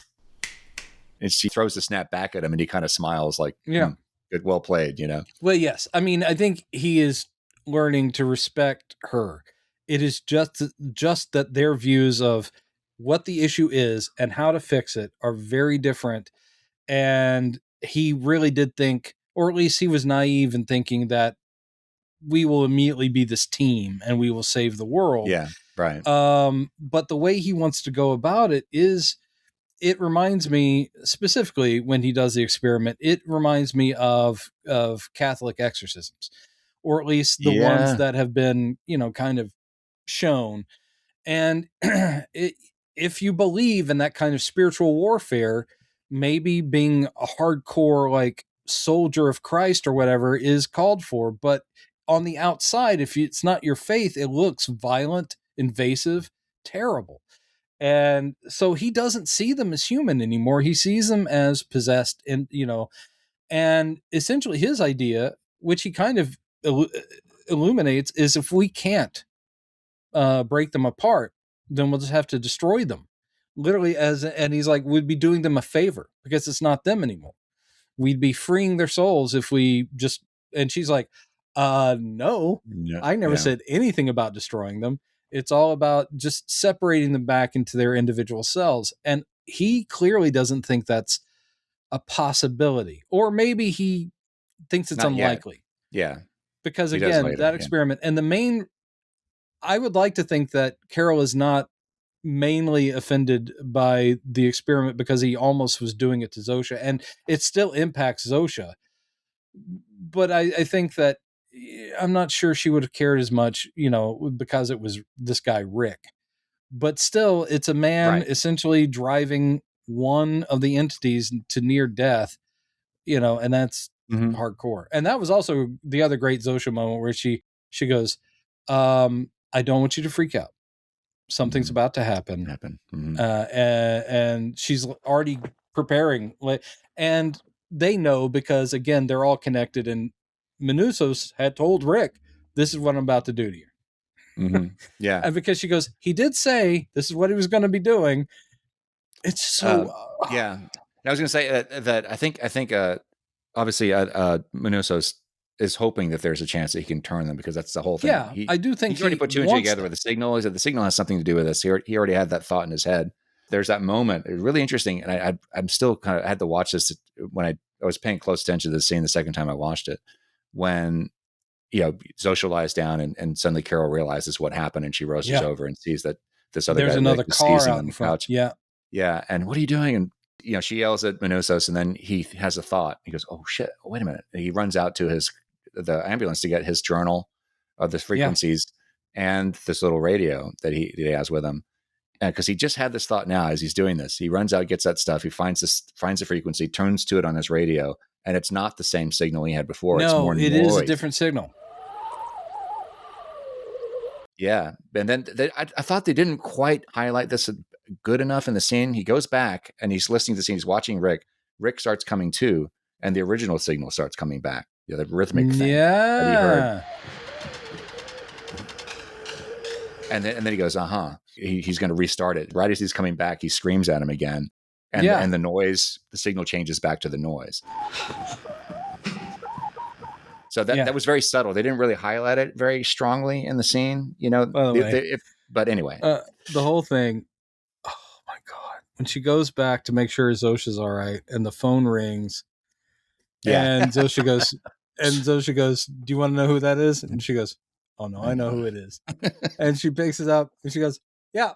and she throws the snap back at him, and he kind of smiles like, good, well played, you know. Well, yes, I mean, I think he is learning to respect her. It is just that their views of what the issue is and how to fix it are very different. And he really did think, or at least he was naive in thinking, that we will immediately be this team and we will save the world. Yeah, right. But the way he wants to go about it reminds me, specifically when he does the experiment, it reminds me of Catholic exorcisms, or at least the ones that have been, kind of shown. And if you believe in that kind of spiritual warfare, maybe being a hardcore like soldier of Christ or whatever is called for. But on the outside, if it's not your faith, it looks violent, invasive, terrible. And so he doesn't see them as human anymore. He sees them as possessed, and essentially his idea, which he kind of illuminates, is if we can't break them apart, then we'll just have to destroy them. Literally, and he's like, we'd be doing them a favor because it's not them anymore. We'd be freeing their souls if we just, and she's like, no, I never said anything about destroying them. It's all about just separating them back into their individual selves. And he clearly doesn't think that's a possibility, or maybe he thinks it's unlikely. Yeah. Because again, that experiment, and I would like to think that Carol is not mainly offended by the experiment because he almost was doing it to Zosha, and it still impacts Zosha. But I think that I'm not sure she would have cared as much, because it was this guy, Rick. But still, it's a man essentially driving one of the entities to near death, and that's hardcore. And that was also the other great Zosha moment where she goes, I don't want you to freak out. Something's about to happen. And she's already preparing. And they know because, again, they're all connected. And Minusos had told Rick, this is what I'm about to do to you. Yeah. And because she goes, he did say this is what he was going to be doing. It's so... yeah. I was going to say that I think obviously Minusos is hoping that there's a chance that he can turn them, because that's the whole thing. Yeah, I do think he's already put two and two together with the signal. Is that the signal has something to do with this? He already had that thought in his head. There's that moment. It was really interesting, and I'm still kind of had to watch this when I was paying close attention to the scene the second time I watched it, when Zosha lies down and suddenly Carol realizes what happened, and she rushes over and sees that this other guy another car out on the in front. couch. Yeah, and what are you doing? And she yells at Minusos, and then he has a thought. He goes, "Oh shit! Wait a minute!" And he runs out to the ambulance to get his journal of the frequencies and this little radio that he has with him. And because he just had this thought now as he's doing this, he runs out, gets that stuff. He finds the frequency, turns to it on his radio, and it's not the same signal he had before. No, it's more it noise. Is a different signal. Yeah. And then I thought they didn't quite highlight this good enough in the scene. He goes back and he's listening to the scene. He's watching Rick. Rick starts coming to, and the original signal starts coming back. The rhythmic thing that he heard. And then he goes, he's going to restart it. Right as he's coming back, he screams at him again. And the noise, the signal changes back to the noise. So that was very subtle. They didn't really highlight it very strongly in the scene, By the way, but anyway. The whole thing, oh my God. When she goes back to make sure Zosha's all right, and the phone rings, and Zosha goes, do you want to know who that is? And she goes, oh no, I know who it is. And she picks it up and she goes, yeah,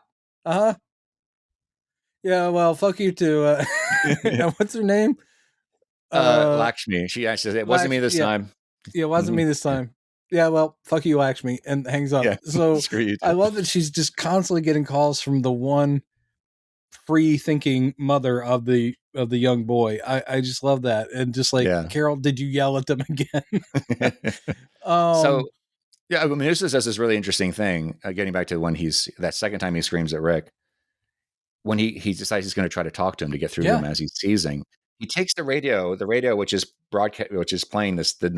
yeah, well, fuck you too. What's her name? Lakshmi. She actually said, it wasn't me this time. Yeah, it wasn't me this time. Yeah, well, fuck you, Lakshmi, and hangs up. Yeah. So screw you too. I love that she's just constantly getting calls from the one free thinking mother of the young boy. I just love that. And just like, Carol, did you yell at them again? So yeah, Minusos does this really interesting thing, getting back to when that second time he screams at Rick. when he decides he's going to try to talk to him to get through to him as he's seizing, he takes the radio, which is playing the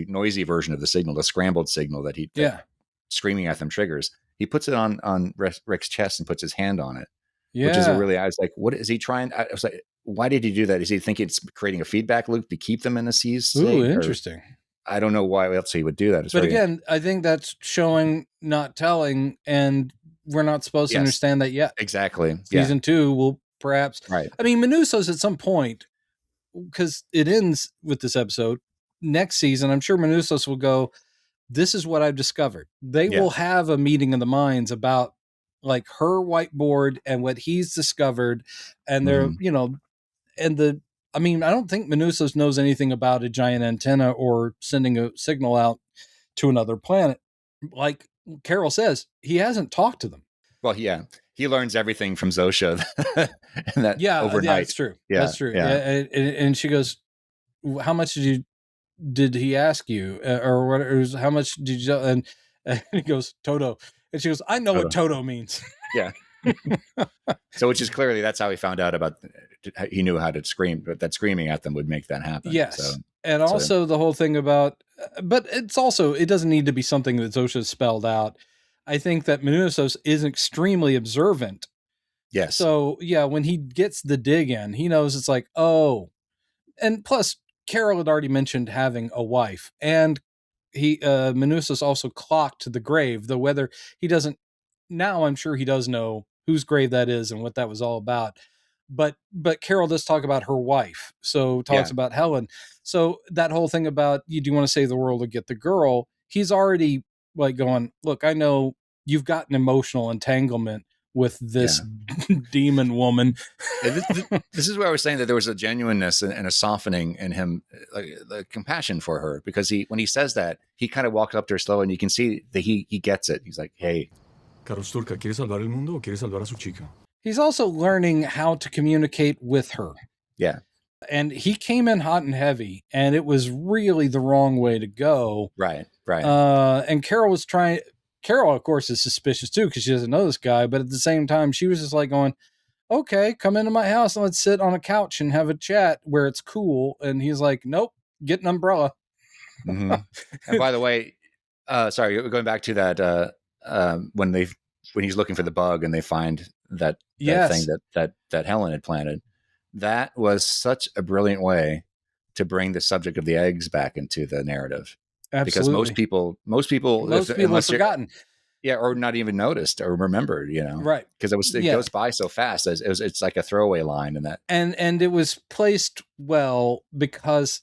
noisy version of the signal, the scrambled signal that screaming at them triggers. He puts it on Rick's chest and puts his hand on it, which is I was like, what is he trying? I was like, why did he do that? Is he thinking it's creating a feedback loop to keep them in a seize state? Ooh, interesting. I don't know why else he would do that. But again, I think that's showing, not telling, and we're not supposed to understand that yet. Exactly. Season 2 will perhaps. Right. I mean, Manusso's at some point, because it ends with this episode. Next season, I'm sure Manusso's will go, this is what I've discovered. They will have a meeting of the minds about like her whiteboard and what he's discovered. And they're, I mean, I don't think Manusso's knows anything about a giant antenna or sending a signal out to another planet. Like Carol says, he hasn't talked to them. Well, yeah, he learns everything from Zosha. And that overnight. Yeah, that's true. Yeah, that's true. Yeah. And she goes, how much did he ask you? Or what? How much did you? And he goes, Toto. And she goes, I know what Toto means. Yeah. So, which is clearly, that's how he found out about, he knew how to scream, but that screaming at them would make that happen. Yes. So, and also the whole thing about, but it's also, it doesn't need to be something that Zosha spelled out. I think that Manussos is extremely observant. Yes. So yeah, when he gets the dig in, he knows it's like, oh, and plus Carol had already mentioned having a wife, and Manussos also clocked the grave, though whether he doesn't now, I'm sure he does know whose grave that is and what that was all about. But Carol does talk about her wife, so talks about Helen. So that whole thing about, you do want to save the world or get the girl, he's already like going, look, I know you've got an emotional entanglement with this demon woman. This is where I was saying that there was a genuineness and a softening in him, like the compassion for her, because when he says that, he kind of walks up to her slow, and you can see that he gets it. He's like, hey, Carlos Turca, ¿quiere salvar el mundo o quiere salvar a su chica? He's also learning how to communicate with her. Yeah. And he came in hot and heavy, and it was really the wrong way to go. Right. And Carol, of course, is suspicious too, because she doesn't know this guy. But at the same time, she was just like going, okay, come into my house and let's sit on a couch and have a chat where it's cool. And he's like, nope, get an umbrella. Mm-hmm. And by the way, sorry, going back to that, when he's looking for the bug and they find that thing that Helen had planted, that was such a brilliant way to bring the subject of the eggs back into the narrative. Absolutely. Because most people have forgotten. Yeah, or not even noticed or remembered, right? Because it goes by so fast. It's like a throwaway line in that, and it was placed well because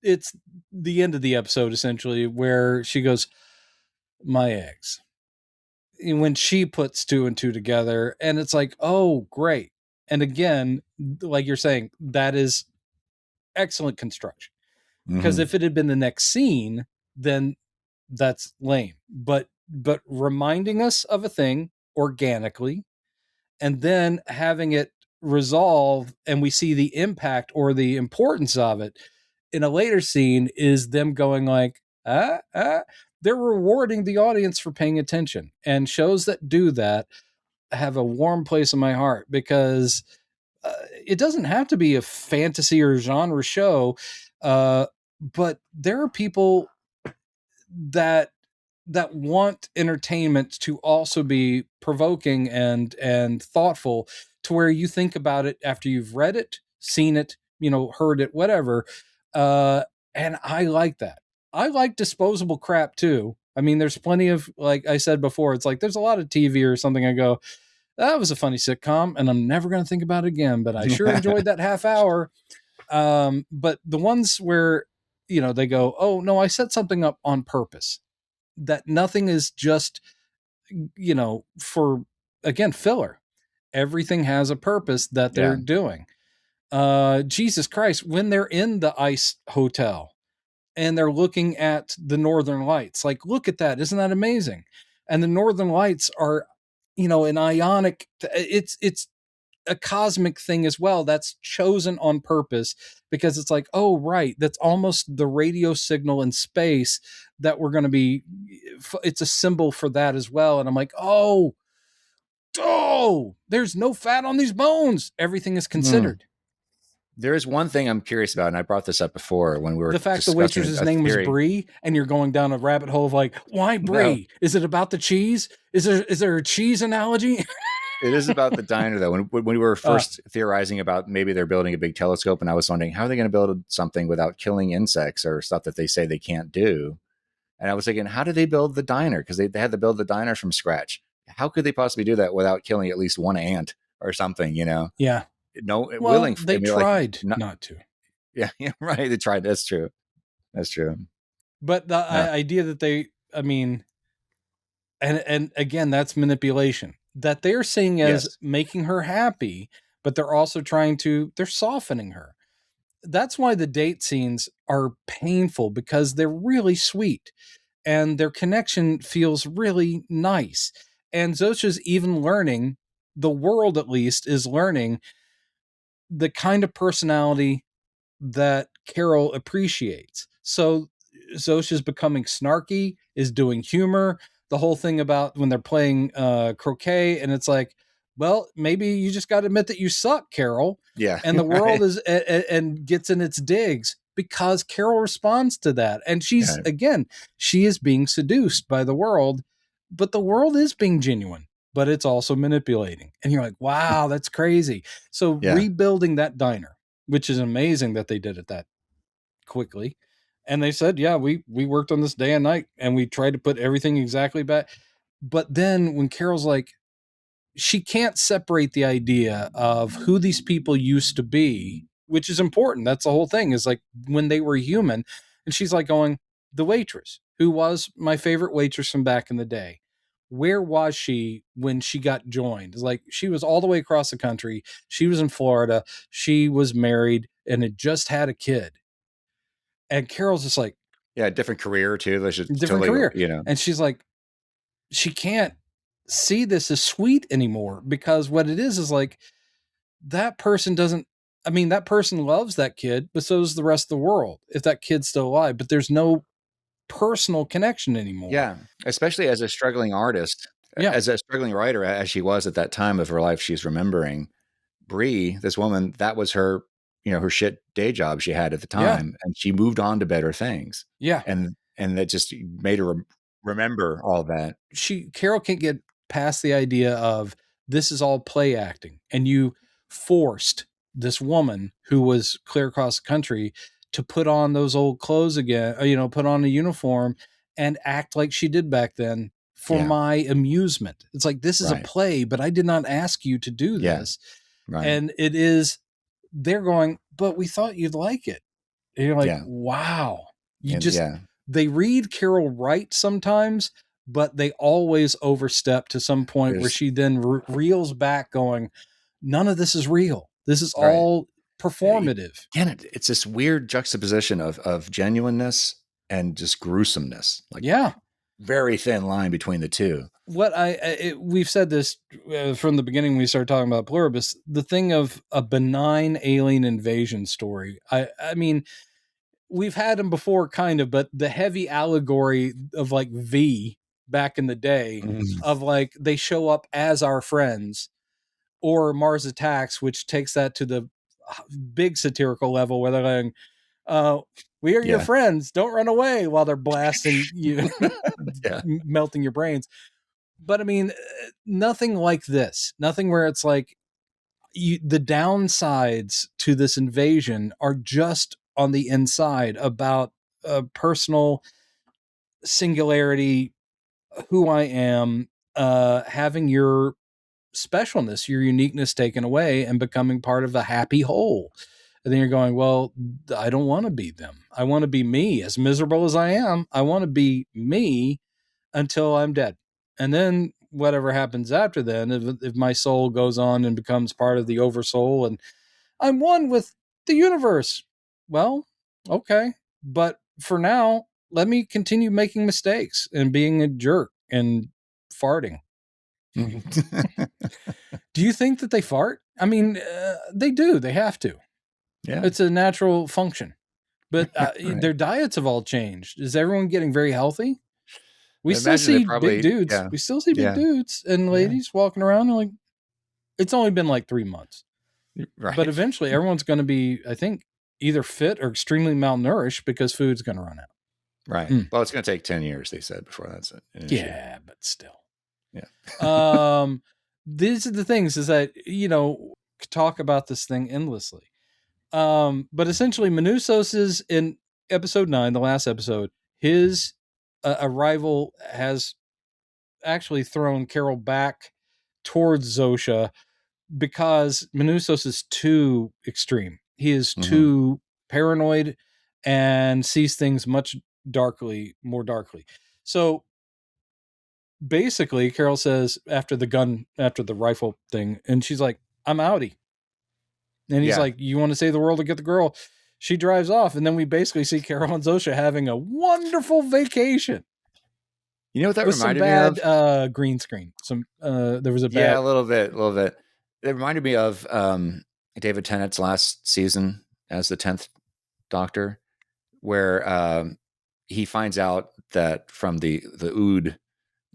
it's the end of the episode essentially, where she goes, "My eggs," and when she puts 2 and 2 together, and it's like, oh, great. And again, like you're saying, that is excellent construction. Because if it had been the next scene, then that's lame. But reminding us of a thing organically, and then having it resolve, and we see the impact or the importance of it in a later scene, is them going like, they're rewarding the audience for paying attention. And shows that do that have a warm place in my heart, because it doesn't have to be a fantasy or genre show. But there are people that want entertainment to also be provoking and thoughtful, to where you think about it after you've read it, seen it, heard it, whatever. And I like that. I like disposable crap too. I mean, there's plenty of, like I said before, it's like there's a lot of TV or something I go, that was a funny sitcom and I'm never going to think about it again, but I sure enjoyed that half hour. But the ones where, they go, oh no, I set something up on purpose, that nothing is just, for, again, filler. Everything has a purpose that they're doing. Jesus Christ, when they're in the ice hotel and they're looking at the Northern Lights, like, look at that. Isn't that amazing? And the Northern Lights are, an ionic, it's a cosmic thing as well. That's chosen on purpose, because it's like, oh, right, that's almost the radio signal in space that we're going to be, it's a symbol for that as well. And I'm like, oh, oh, there's no fat on these bones. Everything is considered. There is one thing I'm curious about, and I brought this up before when we were The fact the discussing waitress's a name was theory. Brie, and you're going down a rabbit hole of like, why Brie? Is it about the cheese? Is there a cheese analogy? It is about the diner, though. When we were first theorizing about maybe they're building a big telescope, and I was wondering, how are they going to build something without killing insects or stuff that they say they can't do? And I was thinking, how did they build the diner? Because they had to build the diner from scratch. How could they possibly do that without killing at least one ant or something, you know? Yeah. No, Well, willing. they tried not to. Yeah, right. They tried. That's true. That's true. But the idea that they, I mean, and again, that's manipulation. That they're seeing as making her happy, but they're also they're softening her. That's why the date scenes are painful, because they're really sweet and their connection feels really nice. And Zosha's even learning, the world at least is learning the kind of personality that Carol appreciates. So Zosha's becoming snarky, is doing humor. The whole thing about when they're playing croquet, and it's like, well, maybe you just got to admit that you suck, Carol. Yeah. And the world is and gets in its digs because Carol responds to that. And she's again, she is being seduced by the world, but the world is being genuine, but it's also manipulating. And you're like, wow, that's crazy. So rebuilding that diner, which is amazing that they did it that quickly. And they said, yeah, we worked on this day and night and we tried to put everything exactly back. But then when Carol's like, she can't separate the idea of who these people used to be, which is important. That's the whole thing, is like when they were human. And she's like going, the waitress, who was my favorite waitress from back in the day, where was she when she got joined? It's like, she was all the way across the country. She was in Florida. She was married and had just had a kid. And Carol's just like, different career too. Different career, you know. And she's like, she can't see this as sweet anymore, because what it is like, that person that person loves that kid, but so does the rest of the world if that kid's still alive, but there's no personal connection anymore. Yeah, especially as a struggling artist, as a struggling writer, as she was at that time of her life. She's remembering Bree, this woman, that was her, her shit day job she had at the time, and she moved on to better things. Yeah, and that just made her remember all that. Carol can't get past the idea of this is all play acting, and you forced this woman who was clear across the country to put on those old clothes again, put on a uniform and act like she did back then for my amusement. It's like, this is a play, but I did not ask you to do this. Right. And they're going, but we thought you'd like it. And you're like, wow. They read Carol right sometimes, but they always overstep to some point where she then reels back going, none of this is real. This is all performative. Again, it's this weird juxtaposition of genuineness and just gruesomeness. Like, very thin line between the two. What we've said this from the beginning when we started talking about Pluribus, the thing of a benign alien invasion story. I mean, we've had them before kind of, but the heavy allegory of like V back in the day of like, they show up as our friends, or Mars Attacks, which takes that to the big satirical level where they're going, we are your friends, don't run away, while they're blasting you, melting your brains. But I mean, nothing like this, nothing where it's like the downsides to this invasion are just on the inside, about a personal singularity, who I am, having your specialness, your uniqueness taken away and becoming part of a happy whole. And then you're going, well, I don't want to be them. I want to be me, as miserable as I am. I want to be me until I'm dead. And then whatever happens after then, if my soul goes on and becomes part of the oversoul and I'm one with the universe, well, okay. But for now, let me continue making mistakes and being a jerk and farting. Do you think that they fart? I mean, they do. They have to. Yeah, it's a natural function. But their diets have all changed. Is everyone getting very healthy? We I still imagine they see probably- big dudes. yeah. We still see big Yeah. dudes and ladies walking around. And like, it's only been like 3 months. Right. But eventually everyone's going to be, I think, either fit or extremely malnourished because food's going to run out. Right. Mm. Well, it's going to take 10 years, they said, before that's an issue. Yeah, but still. Yeah. These are the things is that, could talk about this thing endlessly. But essentially Minusos is in episode 9, the last episode, his arrival has actually thrown Carol back towards Zosha because Minusos is too extreme. He is too paranoid and sees things much more darkly. So basically Carol says after the rifle thing, and she's like, I'm outie. And he's like, you want to save the world or get the girl? She drives off. And then we basically see Carol and Zosha having a wonderful vacation. You know what that with reminded some me bad of? Green screen. There was a bad. Yeah, a little bit. It reminded me of David Tennant's last season as the 10th Doctor, where he finds out that from the Ood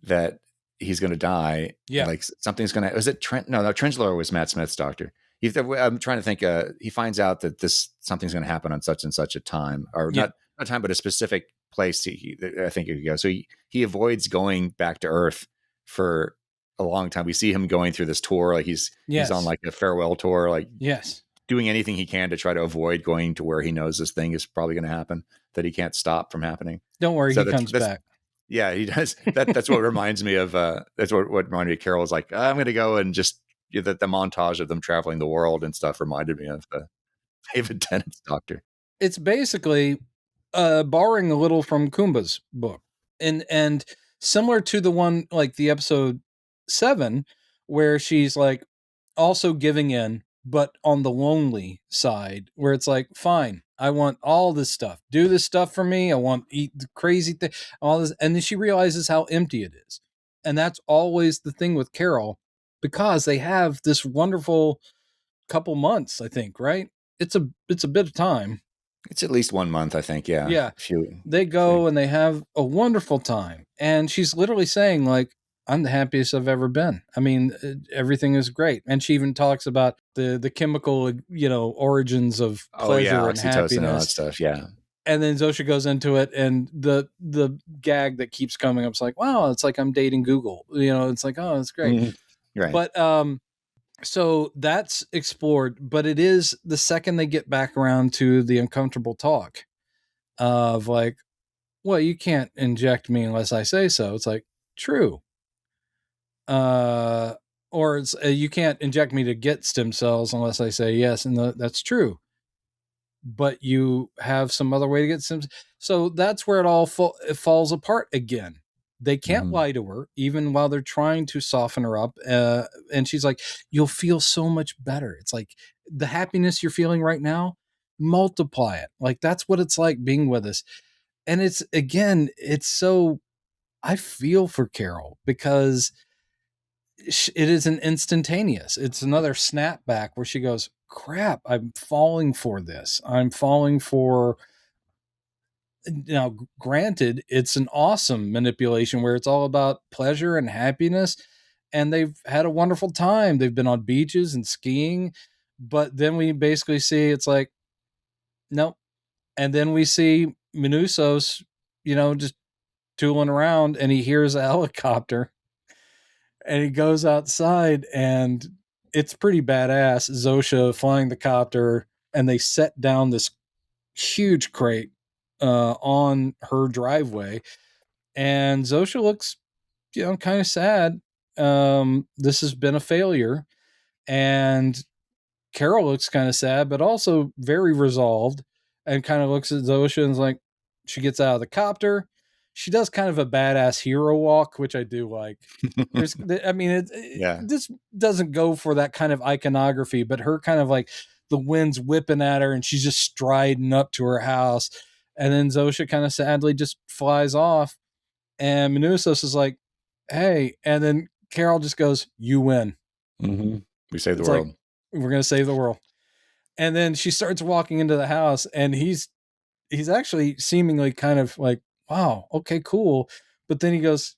that he's going to die. Yeah. Like something's going to, was it Trent? No, Trinslor was Matt Smith's Doctor. I'm trying to think, he finds out that something's going to happen on such and such a time, or not a time, but a specific place. I think it could go. So he avoids going back to Earth for a long time. We see him going through this tour. Like he's on like a farewell tour, like doing anything he can to try to avoid going to where he knows this thing is probably going to happen, that he can't stop from happening. Don't worry, he comes back. Yeah, he does. That's what reminds me of. That's what reminded me of Carol. Was like, I'm going to go and just the montage of them traveling the world and stuff reminded me of David Tennant's Doctor. It's basically borrowing a little from Kumba's book, and similar to the one like the episode 7, where she's like also giving in, but on the lonely side, where it's like, fine, I want all this stuff. Do this stuff for me. I want to eat the crazy thing, all this. And then she realizes how empty it is. And that's always the thing with Carol, because they have this wonderful couple months, I think, right? It's a bit of time. It's at least 1 month, I think. Yeah. Yeah. They go and they have a wonderful time. And she's literally saying like, I'm the happiest I've ever been. I mean, everything is great. And she even talks about the chemical, origins of pleasure and happiness and all that stuff. Yeah. And then Zosha goes into it, and the gag that keeps coming up is like, wow, it's like I'm dating Google. It's like, oh, that's great. Mm-hmm. Right. But so that's explored, but it is the second they get back around to the uncomfortable talk of like, well, you can't inject me unless I say so. It's like, true. Or it's you can't inject me to get stem cells unless I say yes, and that's true. But you have some other way to get stem. So that's where it all it falls apart again. They can't lie to her, even while they're trying to soften her up. And she's like, "You'll feel so much better." It's like the happiness you're feeling right now, multiply it. Like that's what it's like being with us. And it's so. I feel for Carol because it is an instantaneous. It's another snapback where she goes, crap, I'm falling for this. I'm falling for, now granted, it's an awesome manipulation where it's all about pleasure and happiness. And they've had a wonderful time. They've been on beaches and skiing, but then we basically see it's like, nope. And then we see Minusos, just tooling around, and he hears a helicopter. And he goes outside, and it's pretty badass. Zosha flying the copter, and they set down this huge crate on her driveway. And Zosha looks, kind of sad. This has been a failure. And Carol looks kind of sad, but also very resolved, and kind of looks at Zosha and is like, she gets out of the copter. She does kind of a badass hero walk, which I do like. This doesn't go for that kind of iconography, but her kind of like the wind's whipping at her and she's just striding up to her house. And then Zosha kind of sadly just flies off. And Minusos is like, hey. And then Carol just goes, you win. Mm-hmm. We save the world. Like, we're going to save the world. And then she starts walking into the house, and he's actually seemingly kind of like, wow, okay, cool. But then he goes,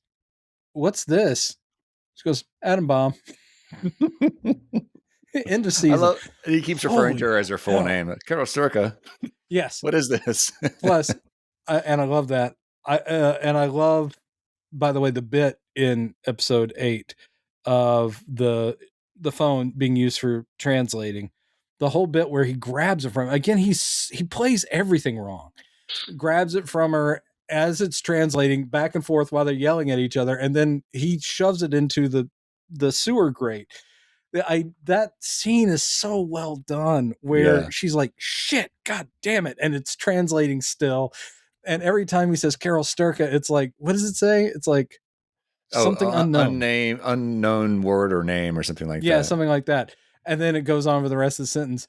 "What's this?" She goes, "Atom bomb." End of season. He keeps referring to her as her full hell. name. Carol Sturka. Yes. What is this? Plus, and I love that. I love, by the way, the bit in episode 8 of the phone being used for translating. The whole bit where he grabs it from again. He plays everything wrong. Grabs it from her as it's translating back and forth while they're yelling at each other, and then he shoves it into the sewer grate. That scene is so well done where she's like, "Shit, god damn it," and it's translating still. And every time he says Carol Sturka, it's like, what does it say? It's like something unknown. Unknown word or name or something like that. Yeah, something like that. And then it goes on for the rest of the sentence.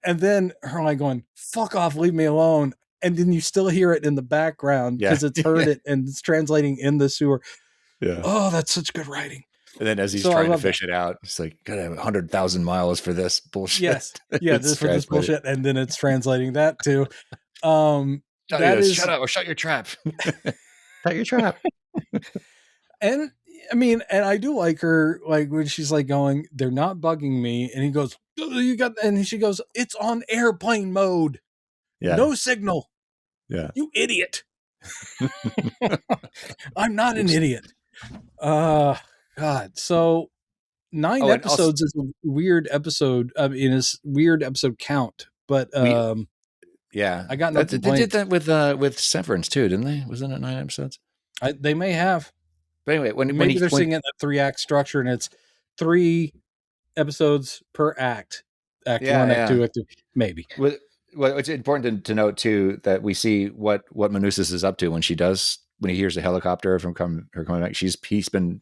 And then her like going, "Fuck off, leave me alone." And then you still hear it in the background because it's heard it and it's translating in the sewer. Yeah. Oh, that's such good writing. And then as he's trying to fish it out, it's like, gotta have 100,000 miles for this bullshit. Yes. Yeah, for this bullshit. And then it's translating that too. Shut up or shut your trap. Shut your trap. And I mean, and I do like her, like when she's like going, "They're not bugging me." And he goes, and she goes, "It's on airplane mode. Yeah. No signal." Yeah. You idiot. I'm not an idiot. God. So 9 episodes is a weird episode. I mean, it's weird episode count, but yeah, I got no complaints. They did that with Severance too, didn't they? Wasn't it 9 episodes? They may have. But anyway, when they're seeing it in a 3-act structure, and it's 3 episodes per act. Act 1, Act 2, Act 2, maybe. Well, it's important to note too that we see what Manusis is up to when he hears a helicopter from her coming back. He's been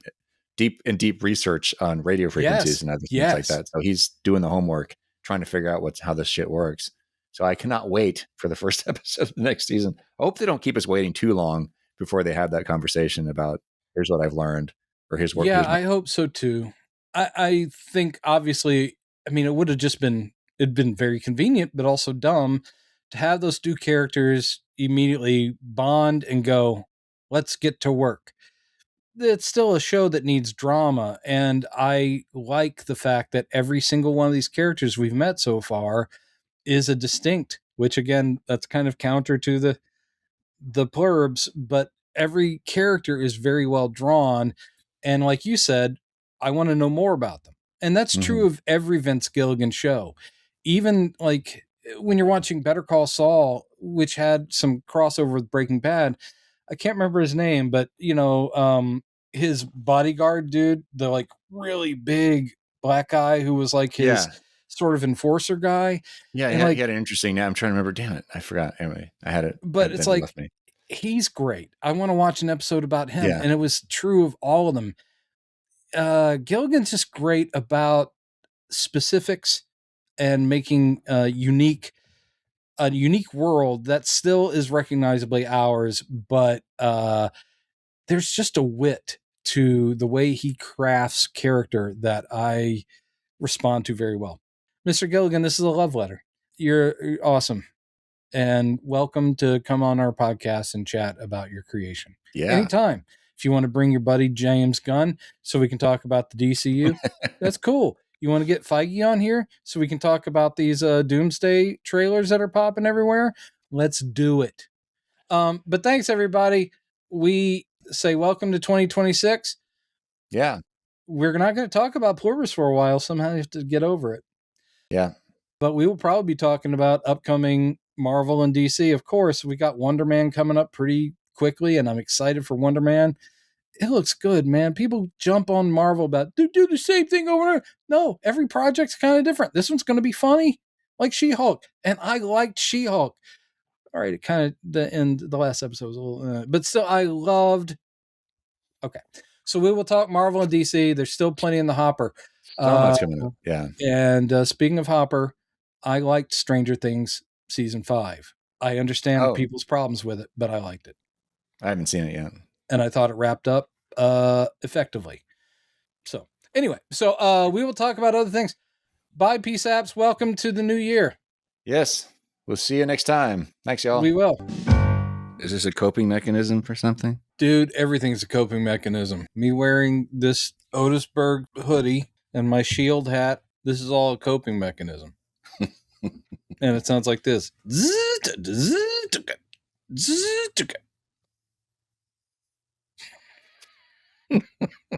deep research on radio frequencies and other things like that. So he's doing the homework, trying to figure out how this shit works. So I cannot wait for the first episode of the next season. I hope they don't keep us waiting too long before they have that conversation about here's what I've learned or his work. Yeah, I hope so too. I think obviously, I mean, it'd been very convenient, but also dumb to have those 2 characters immediately bond and go, "Let's get to work." It's still a show that needs drama. And I like the fact that every single one of these characters we've met so far is a distinct, which again, that's kind of counter to the Plurbs, but every character is very well drawn. And like you said, I want to know more about them. And that's true of every Vince Gilligan show. Even like when you're watching Better Call Saul, which had some crossover with Breaking Bad, I can't remember his name, but his bodyguard dude, the like really big black guy who was like his sort of enforcer guy. Yeah, he had an interesting name. I'm trying to remember. Damn it, I forgot. Anyway, I had it. But it's like, he's great. I want to watch an episode about him. And it was true of all of them. Gilligan's just great about specifics and making a unique world that still is recognizably ours, but there's just a wit to the way he crafts character that I respond to very well. Mr. Gilligan, this is a love letter. You're awesome. And welcome to come on our podcast and chat about your creation. Yeah. Anytime. If you want to bring your buddy James Gunn so we can talk about the DCU, that's cool. You want to get Feige on here so we can talk about these Doomsday trailers that are popping everywhere? Let's do it. But thanks, everybody. We say welcome to 2026. Yeah. We're not going to talk about Pluribus for a while. Somehow you have to get over it. Yeah. But we will probably be talking about upcoming Marvel and DC. Of course, we got Wonder Man coming up pretty quickly, and I'm excited for Wonder Man. It looks good, man. People jump on Marvel about do the same thing over there. No, every project's kind of different. This one's going to be funny, like She-Hulk, and I liked She-Hulk. All right, it kind of the last episode was a little, but still, I loved. Okay, so we will talk Marvel and DC. There's still plenty in the hopper. Coming up. Yeah. And speaking of hopper, I liked Stranger Things season 5. I understand people's problems with it, but I liked it. I haven't seen it yet. And I thought it wrapped up effectively. So anyway, we will talk about other things. Bye, P-Saps. Welcome to the new year. Yes. We'll see you next time. Thanks, y'all. We will. Is this a coping mechanism for something? Dude, everything's a coping mechanism. Me wearing this Otisburg hoodie and my shield hat, this is all a coping mechanism. And it sounds like this.